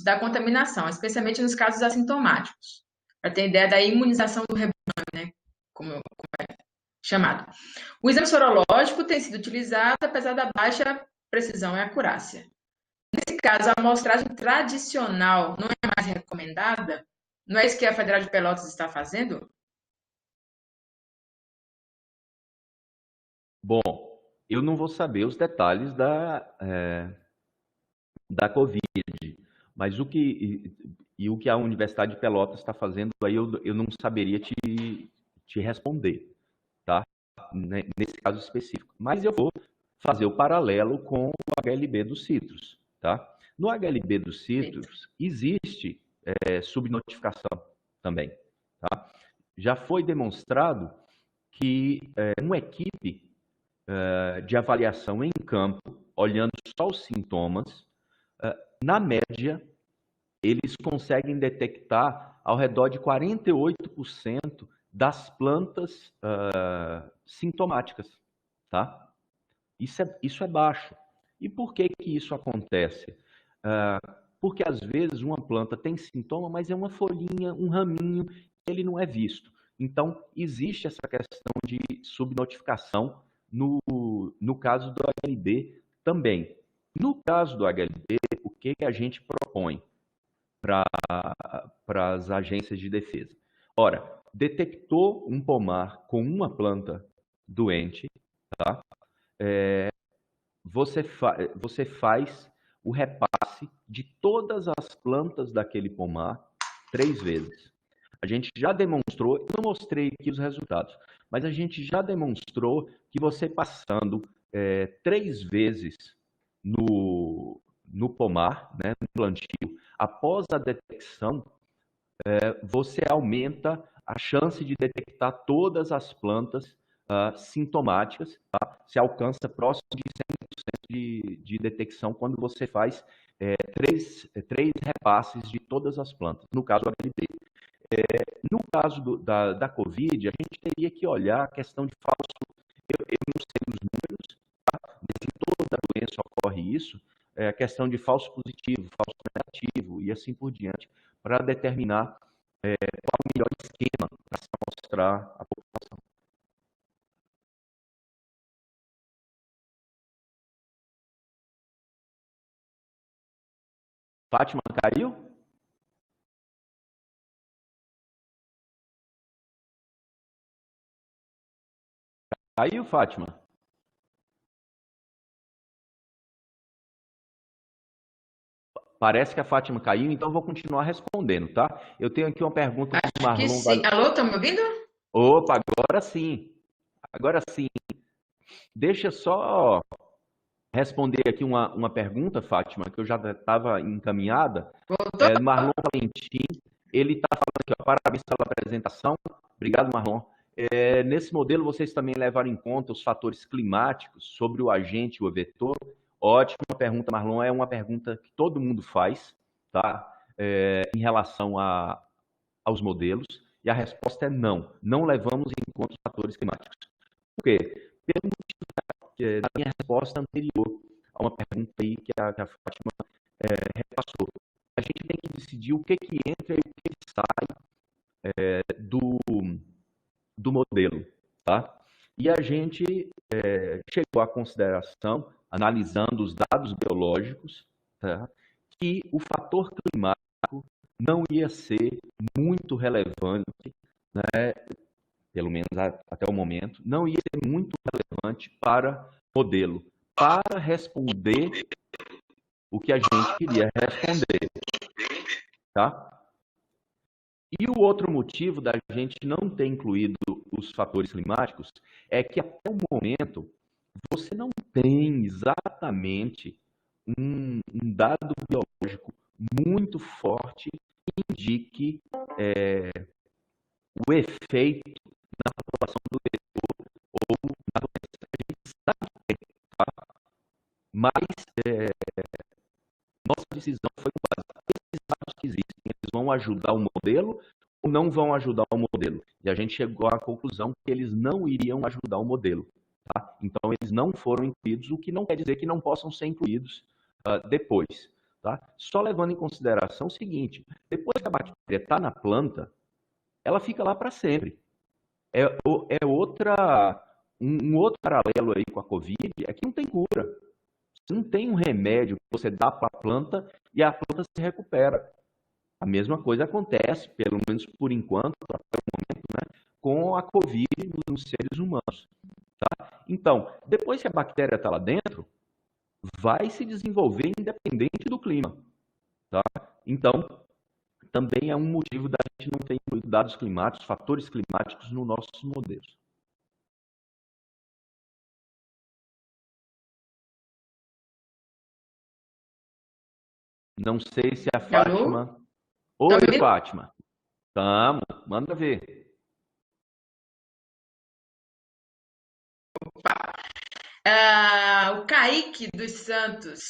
da contaminação, especialmente nos casos assintomáticos, para ter ideia da imunização do rebanho, né? Como é chamado. O exame sorológico tem sido utilizado, apesar da baixa precisão e acurácia. Nesse caso, a amostragem tradicional não é mais recomendada? Não é isso que a Federal de Pelotas está fazendo? Bom, eu não vou saber os detalhes da Covid, mas o que a Universidade de Pelotas está fazendo aí eu não saberia te responder, tá? Nesse caso específico. Mas eu vou fazer o paralelo com o HLB dos citros, tá? No HLB dos Perfeito. citros existe subnotificação também, tá? Já foi demonstrado que uma equipe de avaliação em campo, olhando só os sintomas, na média, eles conseguem detectar ao redor de 48% das plantas sintomáticas, tá? Isso é baixo. E por que que isso acontece? Porque às vezes uma planta tem sintoma, mas é uma folhinha, um raminho, ele não é visto. Então, existe essa questão de subnotificação no caso do HLB também. No caso do HLB, o que que a gente propõe para as agências de defesa? Ora, detectou um pomar com uma planta doente, tá? Você faz o repasse de todas as plantas daquele pomar 3 vezes. A gente já demonstrou, eu não mostrei aqui os resultados, mas a gente já demonstrou que você passando 3 vezes no pomar, né, no plantio, após a detecção, você aumenta a chance de detectar todas as plantas sintomáticas, tá? Se alcança próximo de 100% de detecção quando você faz três repasses de todas as plantas, no caso do HLB. No caso da Covid, a gente teria que olhar a questão de falso, eu não sei os números, tá? Mas em toda doença ocorre isso, a questão de falso positivo, falso negativo e assim por diante, para determinar qual o melhor esquema para se mostrar a população. Fátima caiu? Caiu, Fátima? Parece que a Fátima caiu, então vou continuar respondendo, tá? Eu tenho aqui uma pergunta do Acho que Marlon. sim. Alô, estão me ouvindo? Opa, agora sim. Agora sim. Deixa só responder aqui uma pergunta, Fátima, que eu já estava encaminhada. Voltou? Marlon Valentim, ele está falando aqui, ó, parabéns pela apresentação. Obrigado, Marlon. Nesse modelo, vocês também levaram em conta os fatores climáticos sobre o agente, o vetor? Ótima pergunta, Marlon. É uma pergunta que todo mundo faz, tá? Em relação aos modelos. E a resposta é não. Não levamos em conta os fatores climáticos. Por quê? Pelo motivo da minha resposta anterior a uma pergunta aí que a Fátima repassou. A gente tem que decidir o que entra e o que sai do modelo, tá? E a gente chegou à consideração, analisando os dados biológicos, tá? Que o fator climático não ia ser muito relevante, né? Pelo menos até o momento, não ia ser muito relevante para o modelo, para responder o que a gente queria responder, tá? E o outro motivo da gente não ter incluído os fatores climáticos é que até o momento você não tem exatamente um dado biológico muito forte que indique o efeito na população do vetor ou na doença. A gente sabe que tem, tá? Mas nossa decisão foi com base nesses dados que existem. Eles vão ajudar o modelo ou não vão ajudar o modelo? E a gente chegou à conclusão que eles não iriam ajudar o modelo. Tá? Então, eles não foram incluídos, o que não quer dizer que não possam ser incluídos depois. Tá? Só levando em consideração o seguinte, depois que a bactéria está na planta, ela fica lá para sempre. Um outro paralelo aí com a Covid é que não tem cura. Você não tem um remédio que você dá para a planta e a planta se recupera. A mesma coisa acontece, pelo menos por enquanto, até o momento, né, com a Covid nos seres humanos. Tá? Então, depois que a bactéria está lá dentro, vai se desenvolver independente do clima. Tá? Então, também é um motivo da gente não ter incluído dados climáticos, fatores climáticos nos nossos modelos. Não sei se a Fátima... Alô? Tá Oi, me ouvindo? Fátima. Tamo, manda ver. O Kaique dos Santos,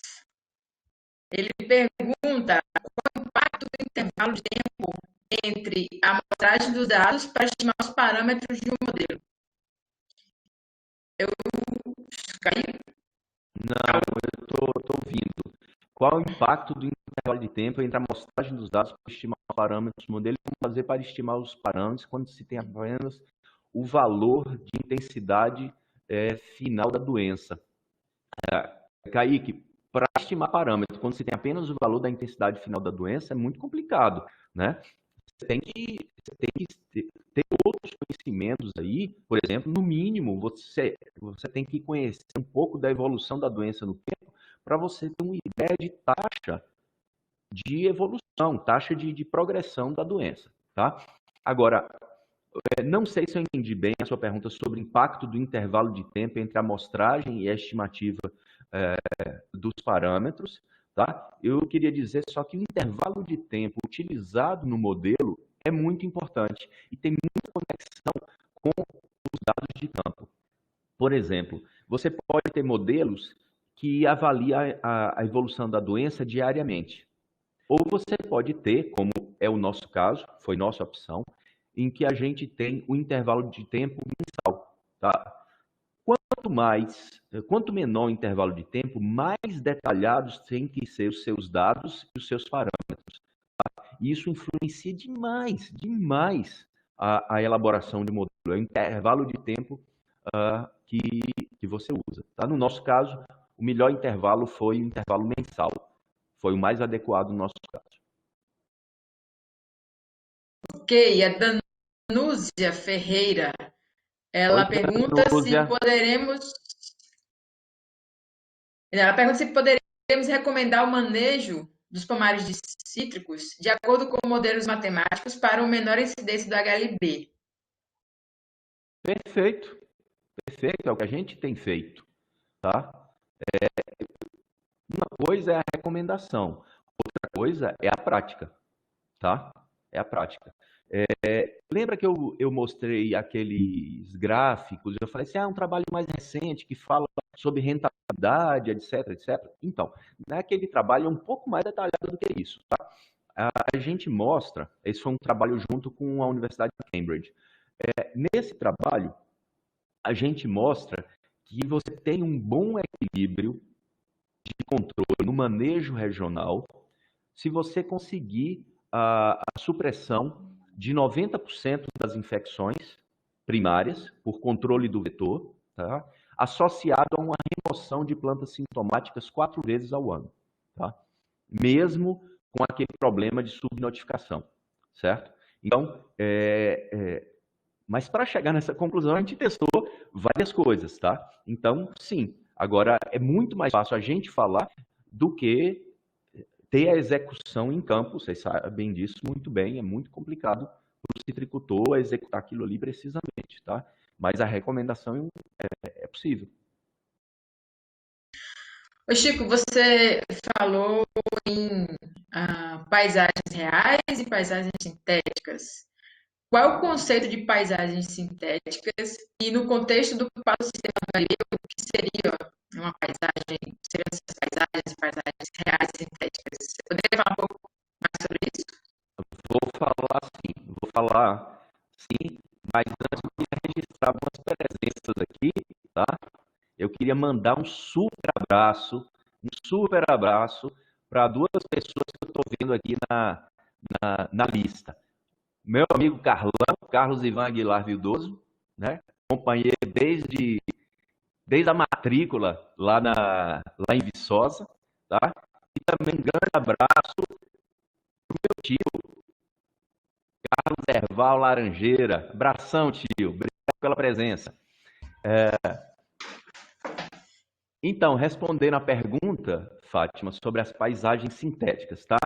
ele pergunta qual o impacto do intervalo de tempo entre a amostragem dos dados para estimar os parâmetros de um modelo. Kaique? Não, eu tô ouvindo. Qual o impacto do intervalo de tempo entre a amostragem dos dados para estimar os parâmetros do modelo? Como fazer para estimar os parâmetros quando se tem apenas o valor de intensidade final da doença? Kaique, para estimar parâmetros quando se tem apenas o valor da intensidade final da doença é muito complicado, né? Você tem que ter outros conhecimentos aí, por exemplo, no mínimo, você tem que conhecer um pouco da evolução da doença no tempo para você ter uma ideia de taxa de evolução, taxa de progressão da doença, tá? Agora, não sei se eu entendi bem a sua pergunta sobre o impacto do intervalo de tempo entre a amostragem e a estimativa dos parâmetros, tá? Eu queria dizer só que o intervalo de tempo utilizado no modelo é muito importante e tem muita conexão com os dados de campo. Por exemplo, você pode ter modelos que avaliam a evolução da doença diariamente. Ou você pode ter, como é o nosso caso, foi nossa opção, em que a gente tem um intervalo de tempo mensal, tá? Quanto menor o intervalo de tempo, mais detalhados têm que ser os seus dados e os seus parâmetros. Tá? E isso influencia demais a elaboração de modelo. É o intervalo de tempo que você usa. Tá? No nosso caso, o melhor intervalo foi o intervalo mensal. Foi o mais adequado no nosso caso. Ok, a Danúzia Ferreira, ela Oi, pergunta se Danúzia. poderemos. Ela pergunta se poderemos recomendar o manejo dos pomares de cítricos de acordo com modelos matemáticos para uma menor incidência do HLB. Perfeito, perfeito, é o que a gente tem feito, tá? Uma coisa é a recomendação, outra coisa é a prática, tá? É a prática. Lembra que eu mostrei aqueles gráficos? Eu falei assim, é um trabalho mais recente que fala sobre rentabilidade, etc, etc. Então, naquele trabalho é um pouco mais detalhado do que isso, tá? A gente mostra, esse foi um trabalho junto com a Universidade de Cambridge. Nesse trabalho, a gente mostra que você tem um bom equilíbrio de controle no manejo regional se você conseguir a supressão de 90% das infecções primárias por controle do vetor, tá? Associado a uma remoção de plantas sintomáticas 4 vezes ao ano, tá? Mesmo com aquele problema de subnotificação, certo? Então, mas para chegar nessa conclusão, a gente testou várias coisas, tá? Então, sim, agora é muito mais fácil a gente falar do que ter a execução em campo. Vocês sabem disso muito bem, é muito complicado para o citricultor executar aquilo ali precisamente, tá? Mas a recomendação é possível. Ô Chico, você falou em paisagens reais e paisagens sintéticas. Qual é o conceito de paisagens sintéticas e no contexto do sistema galileu, o que seria uma paisagem, seriam essas paisagens reais e sintéticas? Você poderia falar um pouco mais sobre isso? Vou falar sim, mas antes eu queria registrar algumas presenças aqui, tá? Eu queria mandar um super abraço para duas pessoas que eu estou vendo aqui na lista. Meu amigo Carlão, Carlos Ivan Aguilar Vildoso, né? Companheiro desde a matrícula lá em Viçosa, tá? E também um grande abraço pro meu tio, Carlos Erval Laranjeira. Abração, tio. Obrigado pela presença. Então, respondendo a pergunta, Fátima, sobre as paisagens sintéticas, tá?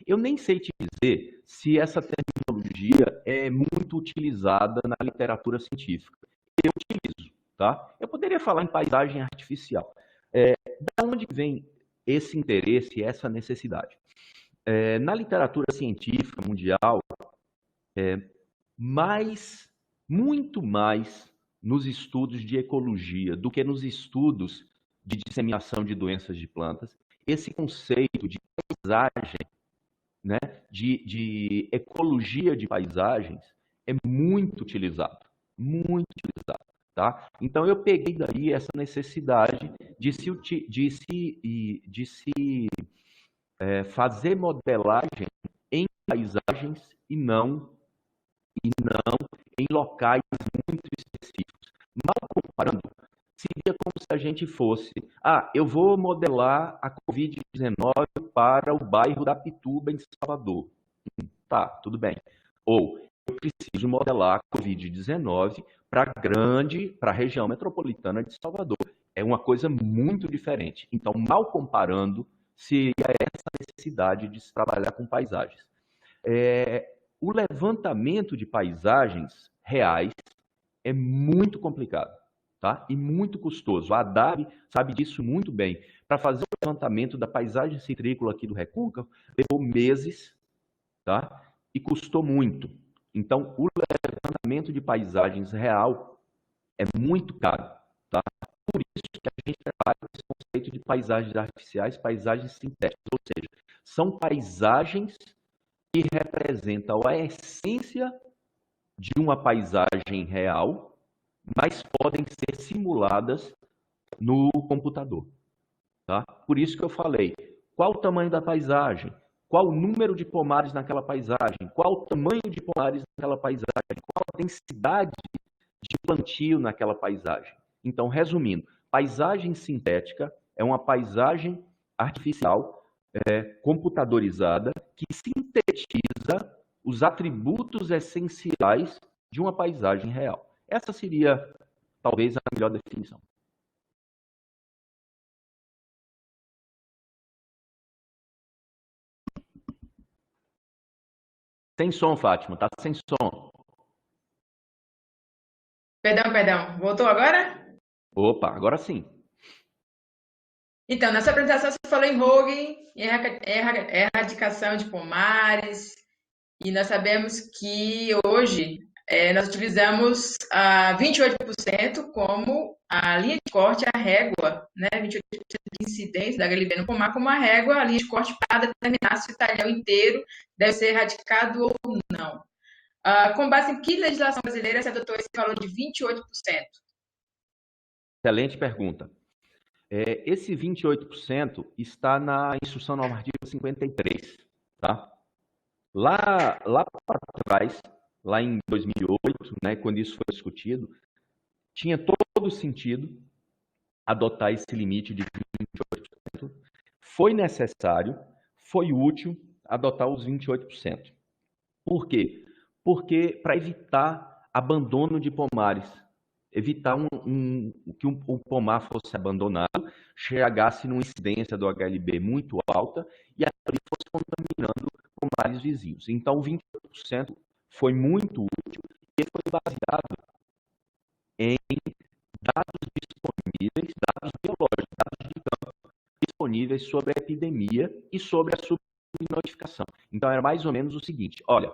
Eu nem sei te dizer se essa terminologia é muito utilizada na literatura científica. Eu utilizo, tá? Eu poderia falar em paisagem artificial. Da onde vem esse interesse e essa necessidade? Na literatura científica mundial, mais, muito mais nos estudos de ecologia do que nos estudos de disseminação de doenças de plantas, esse conceito de paisagem, né, de ecologia de paisagens, é muito utilizado, muito utilizado. Tá? Então, eu peguei daí essa necessidade de se fazer modelagem em paisagens e não em locais muito específicos. Mal comparando, seria como se a gente fosse, eu vou modelar a Covid-19 para o bairro da Pituba, em Salvador. Tá, tudo bem. Ou eu preciso modelar a Covid-19 para a região metropolitana de Salvador. É uma coisa muito diferente. Então, mal comparando, seria essa necessidade de se trabalhar com paisagens. O levantamento de paisagens reais é muito complicado, tá? E muito custoso. A ADAB sabe disso muito bem. Para fazer o levantamento da paisagem citrícola aqui do Recôncavo, levou meses, tá? E custou muito. Então, o levantamento de paisagens real é muito caro, tá? Por isso que a gente trabalha com esse conceito de paisagens artificiais, paisagens sintéticas, ou seja, são paisagens que representam a essência de uma paisagem real, mas podem ser simuladas no computador. Tá? Por isso que eu falei, qual o tamanho da paisagem? Qual o número de pomares naquela paisagem? Qual o tamanho de pomares naquela paisagem? Qual a densidade de plantio naquela paisagem? Então, resumindo, paisagem sintética é uma paisagem artificial computadorizada que sintetiza os atributos essenciais de uma paisagem real. Essa seria, talvez, a melhor definição. Sem som, Fátima, tá sem som. Perdão. Voltou agora? Opa, agora sim. Então, nessa apresentação você falou em Rogue, erradicação de pomares, e nós sabemos que hoje nós utilizamos 28% como a linha de corte, a régua, né? 28% de incidência da HLB no pomar como a régua, a linha de corte para determinar se o talhão inteiro deve ser erradicado ou não. Com base em que legislação brasileira se adotou esse valor de 28%? Excelente pergunta. Esse 28% está na Instrução Normativa 53, tá? Lá para trás, lá em 2008, né, quando isso foi discutido, tinha todo sentido adotar esse limite de 28%. Foi necessário, foi útil adotar os 28%. Por quê? Porque para evitar abandono de pomares, evitar que o pomar fosse abandonado, chegasse numa incidência do HLB muito alta e ali fosse contaminando pomares vizinhos. Então, 28% foi muito útil e ele foi baseado em dados disponíveis, dados biológicos, dados de campo disponíveis sobre a epidemia e sobre a subnotificação. Então, era mais ou menos o seguinte, olha,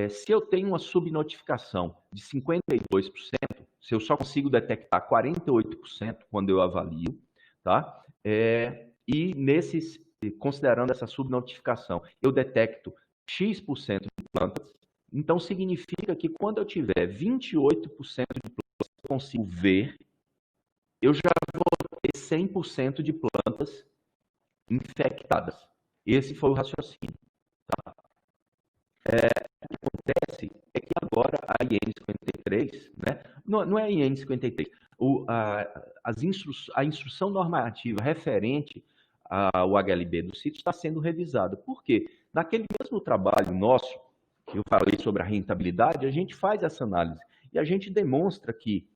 se eu tenho uma subnotificação de 52%, se eu só consigo detectar 48% quando eu avalio, tá? E considerando essa subnotificação, eu detecto X% de plantas, então significa que quando eu tiver 28% de plantas que eu consigo ver, eu já vou ter 100% de plantas infectadas. Esse foi o raciocínio. Tá? O que acontece é que agora a IN 53, né? Não é a IN 53, a instrução normativa referente ao HLB do sítio está sendo revisada. Por quê? Naquele mesmo trabalho nosso, que eu falei sobre a rentabilidade, a gente faz essa análise e a gente demonstra que,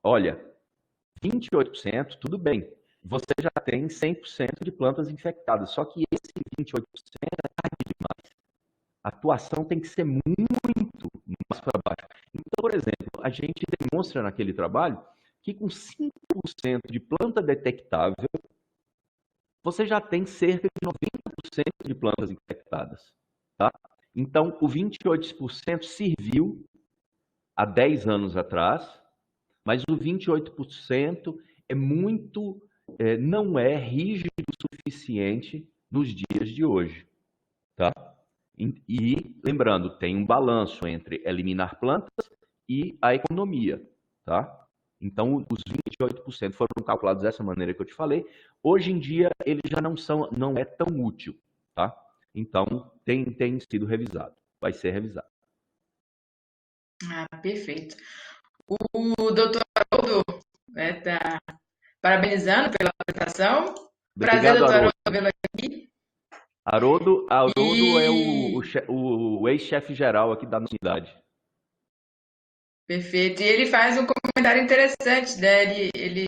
olha, 28%, tudo bem, você já tem 100% de plantas infectadas, só que esse 28% é tarde demais. A atuação tem que ser muito mais para baixo. Então, por exemplo, a gente demonstra naquele trabalho que com 5% de planta detectável, você já tem cerca de 90% de plantas infectadas. Tá? Então, o 28% serviu há 10 anos atrás, mas o 28% não é rígido o suficiente nos dias de hoje. Tá? E, lembrando, tem um balanço entre eliminar plantas e a economia, tá? Então, os 28% foram calculados dessa maneira que eu te falei. Hoje em dia, eles já não é tão útil, tá? Então, tem sido revisado, vai ser revisado. Perfeito. O doutor Haroldo está parabenizando pela apresentação. Prazer, Obrigado, doutor Haroldo. Haroldo, vê-lo aqui. Haroldo é E o ex-chefe geral aqui da nossa unidade. perfeito. E ele faz um comentário interessante, né? Ele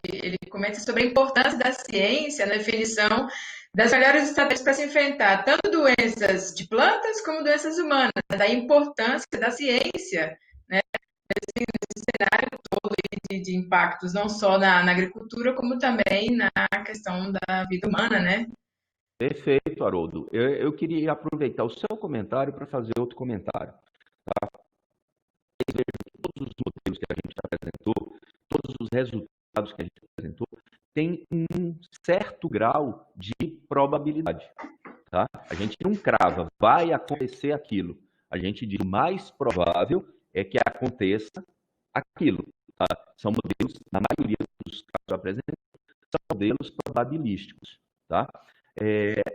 comenta sobre a importância da ciência na definição das melhores estratégias para se enfrentar tanto doenças de plantas como doenças humanas, né? Da importância da ciência, né? Nesse cenário todo de impactos, não só na agricultura, como também na questão da vida humana, né? Perfeito, Haroldo. Eu queria aproveitar o seu comentário para fazer outro comentário. Todos os modelos que a gente apresentou, todos os resultados que a gente apresentou, têm um certo grau de probabilidade. Tá? A gente não crava, vai acontecer aquilo. A gente diz, o mais provável é que aconteça aquilo. Tá? São modelos, na maioria dos casos apresentados, são modelos probabilísticos. Tá?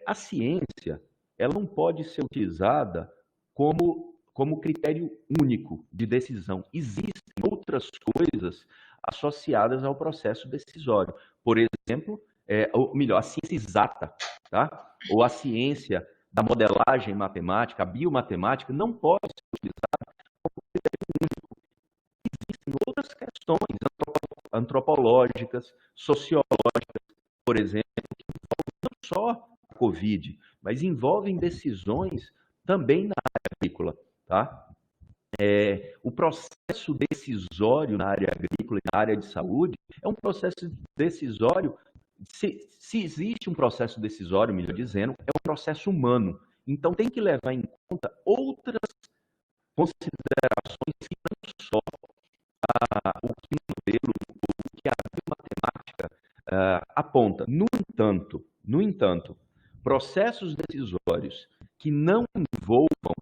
A ciência, ela não pode ser utilizada como critério único de decisão. Existem outras coisas associadas ao processo decisório. Por exemplo, ou melhor, a ciência exata, tá? Ou a ciência da modelagem matemática, a biomatemática, não pode ser utilizada como critério único. Existem outras questões antropológicas, sociológicas, por exemplo, que envolvem não só a Covid, mas envolvem decisões também na área agrícola, tá? O processo decisório na área agrícola e na área de saúde é um processo decisório. Se existe um processo decisório, melhor dizendo, é um processo humano. Então tem que levar em conta outras considerações que não só o que o modelo, o que a biomatemática aponta. No entanto, processos decisórios que não envolvam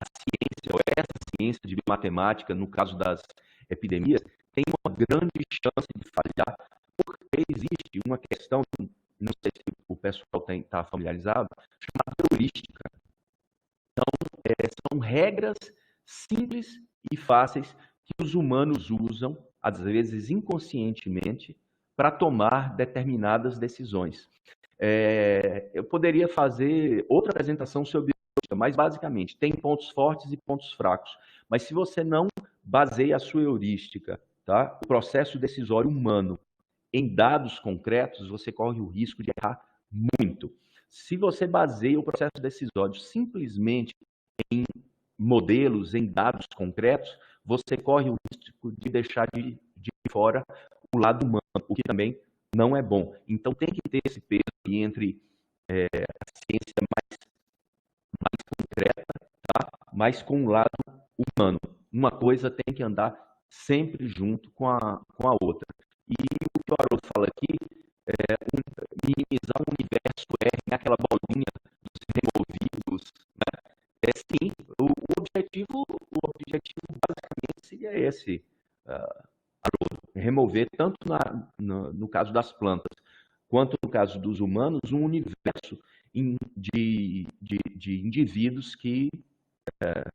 a ciência, ou essa ciência de biomatemática, no caso das epidemias, tem uma grande chance de falhar, porque existe uma questão, não sei se o pessoal está familiarizado, chamada heurística. São regras simples e fáceis que os humanos usam, às vezes inconscientemente, para tomar determinadas decisões. Eu poderia fazer outra apresentação sobre heurística, mas basicamente tem pontos fortes e pontos fracos. Mas se você não baseia a sua heurística, tá, o processo decisório humano, em dados concretos, você corre o risco de errar muito. Se você baseia o processo decisório simplesmente em modelos, em dados concretos, você corre o risco de deixar de fora o lado humano, o que também não é bom. Então tem que ter esse peso entre a ciência mais concreta, tá? Mas com o lado humano. Uma coisa tem que andar sempre junto com a outra. E o que o Haroldo fala aqui é minimizar o universo R naquela bolinha dos removidos, né? Sim, o objetivo basicamente seria esse, remover tanto no caso das plantas quanto no caso dos humanos um universo de indivíduos que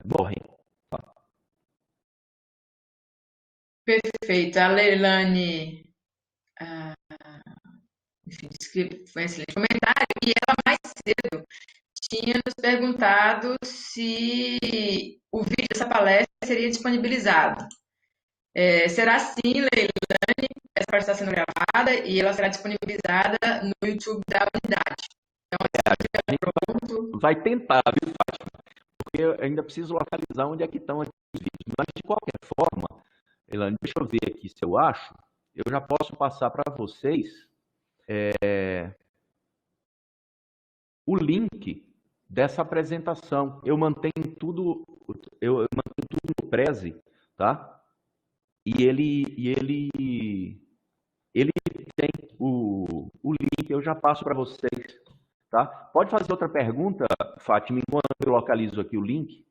morrem. Perfeito. A Leilane, enfim, disse que foi um excelente comentário. E ela mais cedo tinha nos perguntado se o vídeo dessa palestra seria disponibilizado. Será sim, Leilane, essa palestra está sendo gravada e ela será disponibilizada no YouTube da unidade. A gente Pronto. vai tentar, viu, Fátima? Porque eu ainda preciso localizar onde é que estão aqui os vídeos. Mas, de qualquer forma, Elane, deixa eu ver aqui se eu acho. Eu já posso passar para vocês o link dessa apresentação. Eu mantenho tudo no Prezi, tá? E ele tem o link, eu já passo para vocês, tá? Pode fazer outra pergunta, Fátima, enquanto eu localizo aqui o link?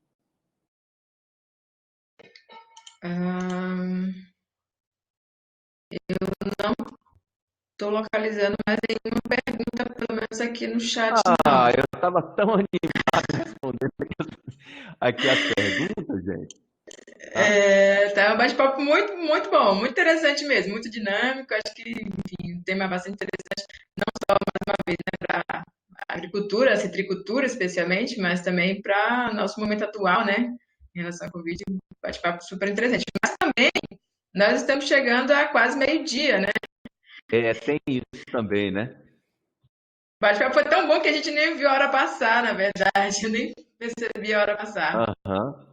Estou localizando mais nenhuma pergunta, pelo menos aqui no chat, não. Eu estava tão animado respondendo aqui as perguntas, gente. Tá? Tá um bate-papo muito, muito bom, muito interessante mesmo, muito dinâmico. Acho que, enfim, um tema bastante interessante, não só, mais uma vez, né, para a agricultura, a citricultura especialmente, mas também para nosso momento atual, né, em relação ao Covid, um bate-papo super interessante. Mas também, nós estamos chegando a quase meio-dia, né? Tem isso também, né? O bate-papo foi tão bom que a gente nem viu a hora passar, na verdade, eu nem percebi a hora passar. Aham.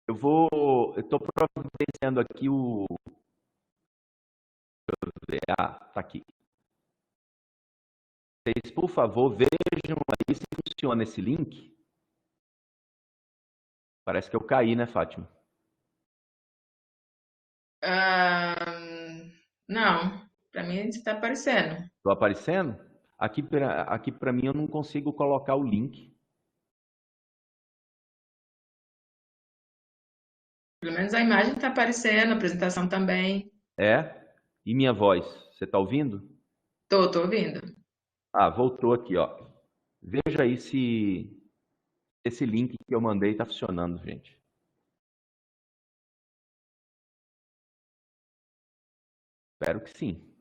Eu estou providenciando aqui o. Tá aqui. Vocês, por favor, vejam aí se funciona esse link. Parece que eu caí, né, Fátima? Não, para mim está aparecendo. Estou aparecendo? Aqui para mim eu não consigo colocar o link. Pelo menos a imagem está aparecendo, a apresentação também. E minha voz? Você está ouvindo? Tô ouvindo. Voltou aqui, ó. Veja aí se esse link que eu mandei está funcionando, gente. Espero que sim.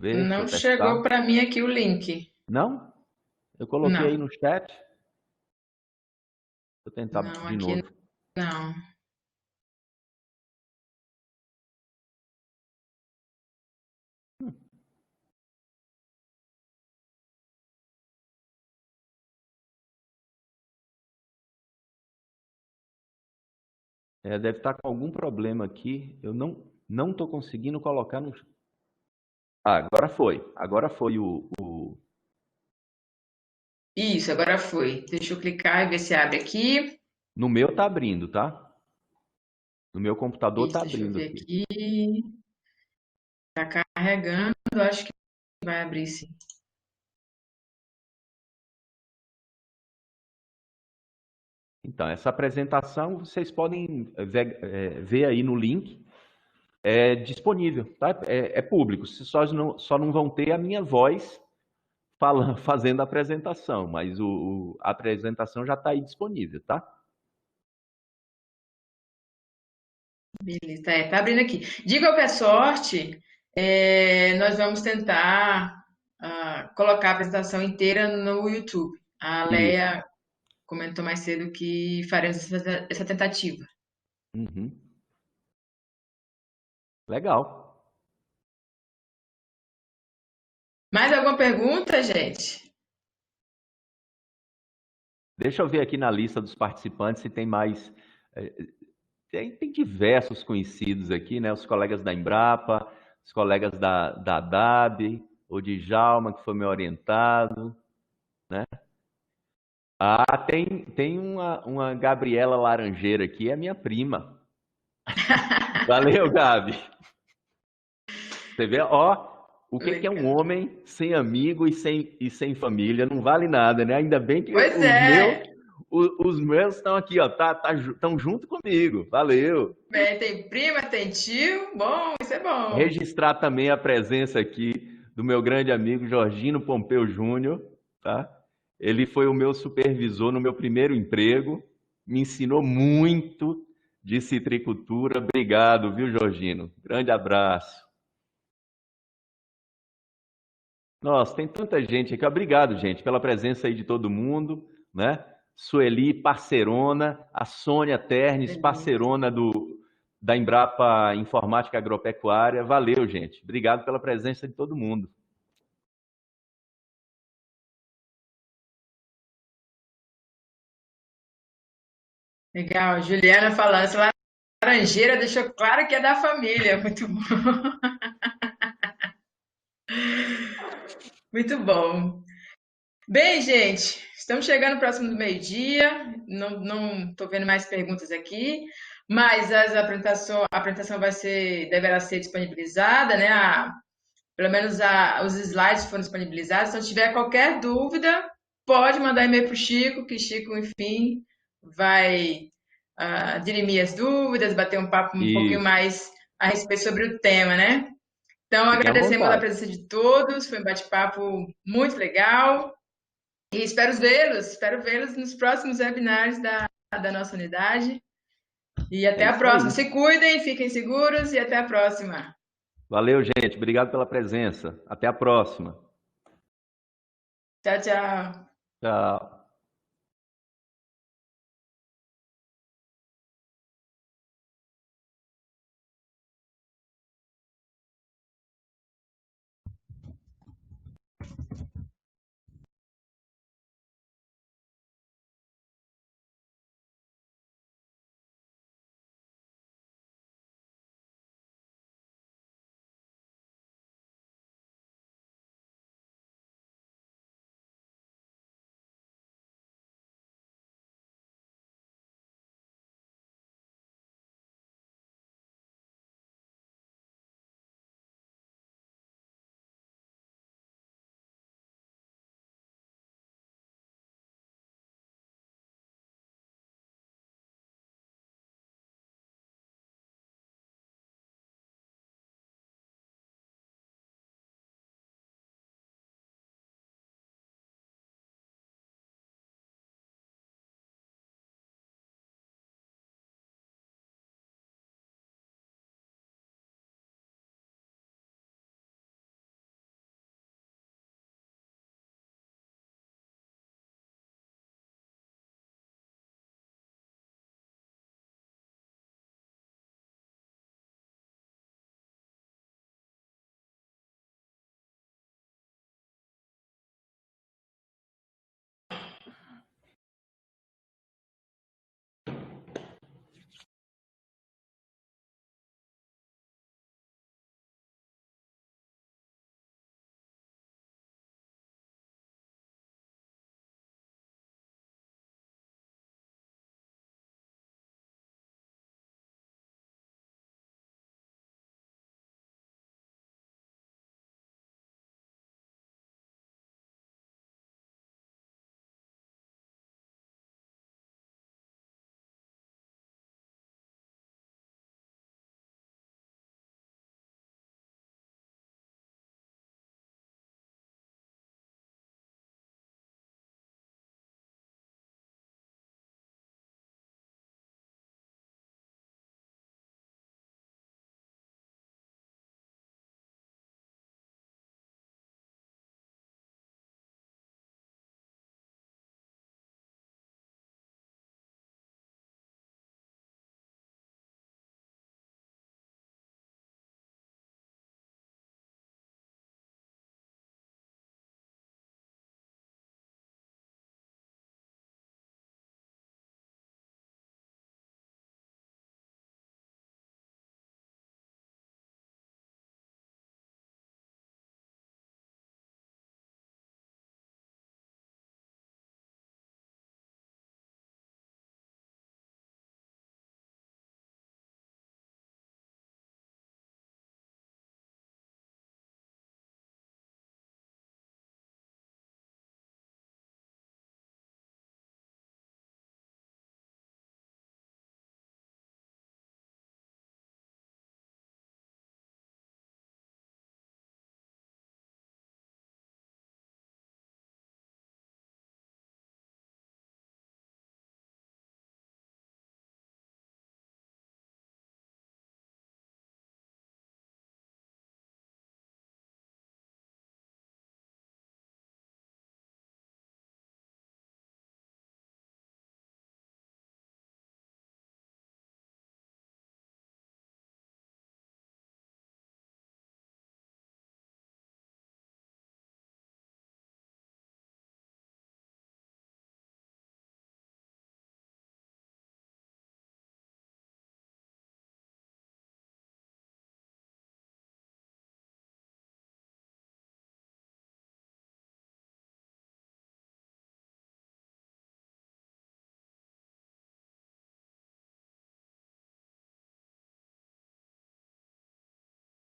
Deixa Não eu chegou testar. para mim aqui o link. Não? Eu coloquei aí Não, no chat. Vou tentar não, de aqui novo. não. Deve estar com algum problema aqui. Eu não estou conseguindo colocar no. Ah, agora foi. Agora foi o. Isso, agora foi. Deixa eu clicar e ver se abre aqui. No meu tá abrindo, tá? No meu computador Isso, tá deixa eu abrindo ver aqui. aqui. Tá carregando, acho que vai abrir sim. Então, essa apresentação vocês podem ver aí no link. É disponível, tá? É público. Vocês só não vão ter a minha voz falando, fazendo a apresentação, mas a apresentação já está aí disponível, tá? Beleza, tá abrindo aqui. De qualquer sorte, nós vamos tentar colocar a apresentação inteira no YouTube. A Isso. Leia comentou mais cedo que faremos essa tentativa. Uhum. Legal. Mais alguma pergunta, gente? Deixa eu ver aqui na lista dos participantes se tem mais. eh, Tem diversos conhecidos aqui, né? Os colegas da Embrapa, os colegas da DAB, o Djalma, que foi meu orientado, né? Ah, tem uma Gabriela Laranjeira aqui, é minha prima. Valeu, Gabi. Você vê, ó, o que é um Legal. homem sem amigo e sem família? Não vale nada, né? Ainda bem que Pois é. os meus estão aqui, ó, estão junto comigo. Valeu. Tem prima, tem tio. Bom, isso é bom. Registrar também a presença aqui do meu grande amigo Jorginho Pompeu Júnior, tá? Ele foi o meu supervisor no meu primeiro emprego, me ensinou muito de citricultura. Obrigado, viu, Jorginho? Grande abraço. Nossa, tem tanta gente aqui. Obrigado, gente, pela presença aí de todo mundo, né? Sueli, parceirona, a Sônia Ternes, Beleza. parceirona da Embrapa Informática Agropecuária. Valeu, gente. Obrigado pela presença de todo mundo. Legal. Juliana falando, essa laranjeira deixou claro que é da família. Muito bom. Muito bom. Bem, gente, estamos chegando próximo do meio-dia. Não estou vendo mais perguntas aqui, mas a apresentação deverá ser disponibilizada, né? Pelo menos os slides foram disponibilizados. Então, se tiver qualquer dúvida, pode mandar e-mail para o Chico, que Chico, enfim, vai dirimir as dúvidas, bater um papo um pouquinho Isso. mais a respeito sobre o tema, né? Então, Fiquem à agradecemos a vontade. presença de todos, foi um bate-papo muito legal. E espero vê-los nos próximos webinars da nossa unidade. E É até a isso próxima. aí. Se cuidem, fiquem seguros e até a próxima. Valeu, gente. Obrigado pela presença. Até a próxima. Tchau, tchau. Tchau.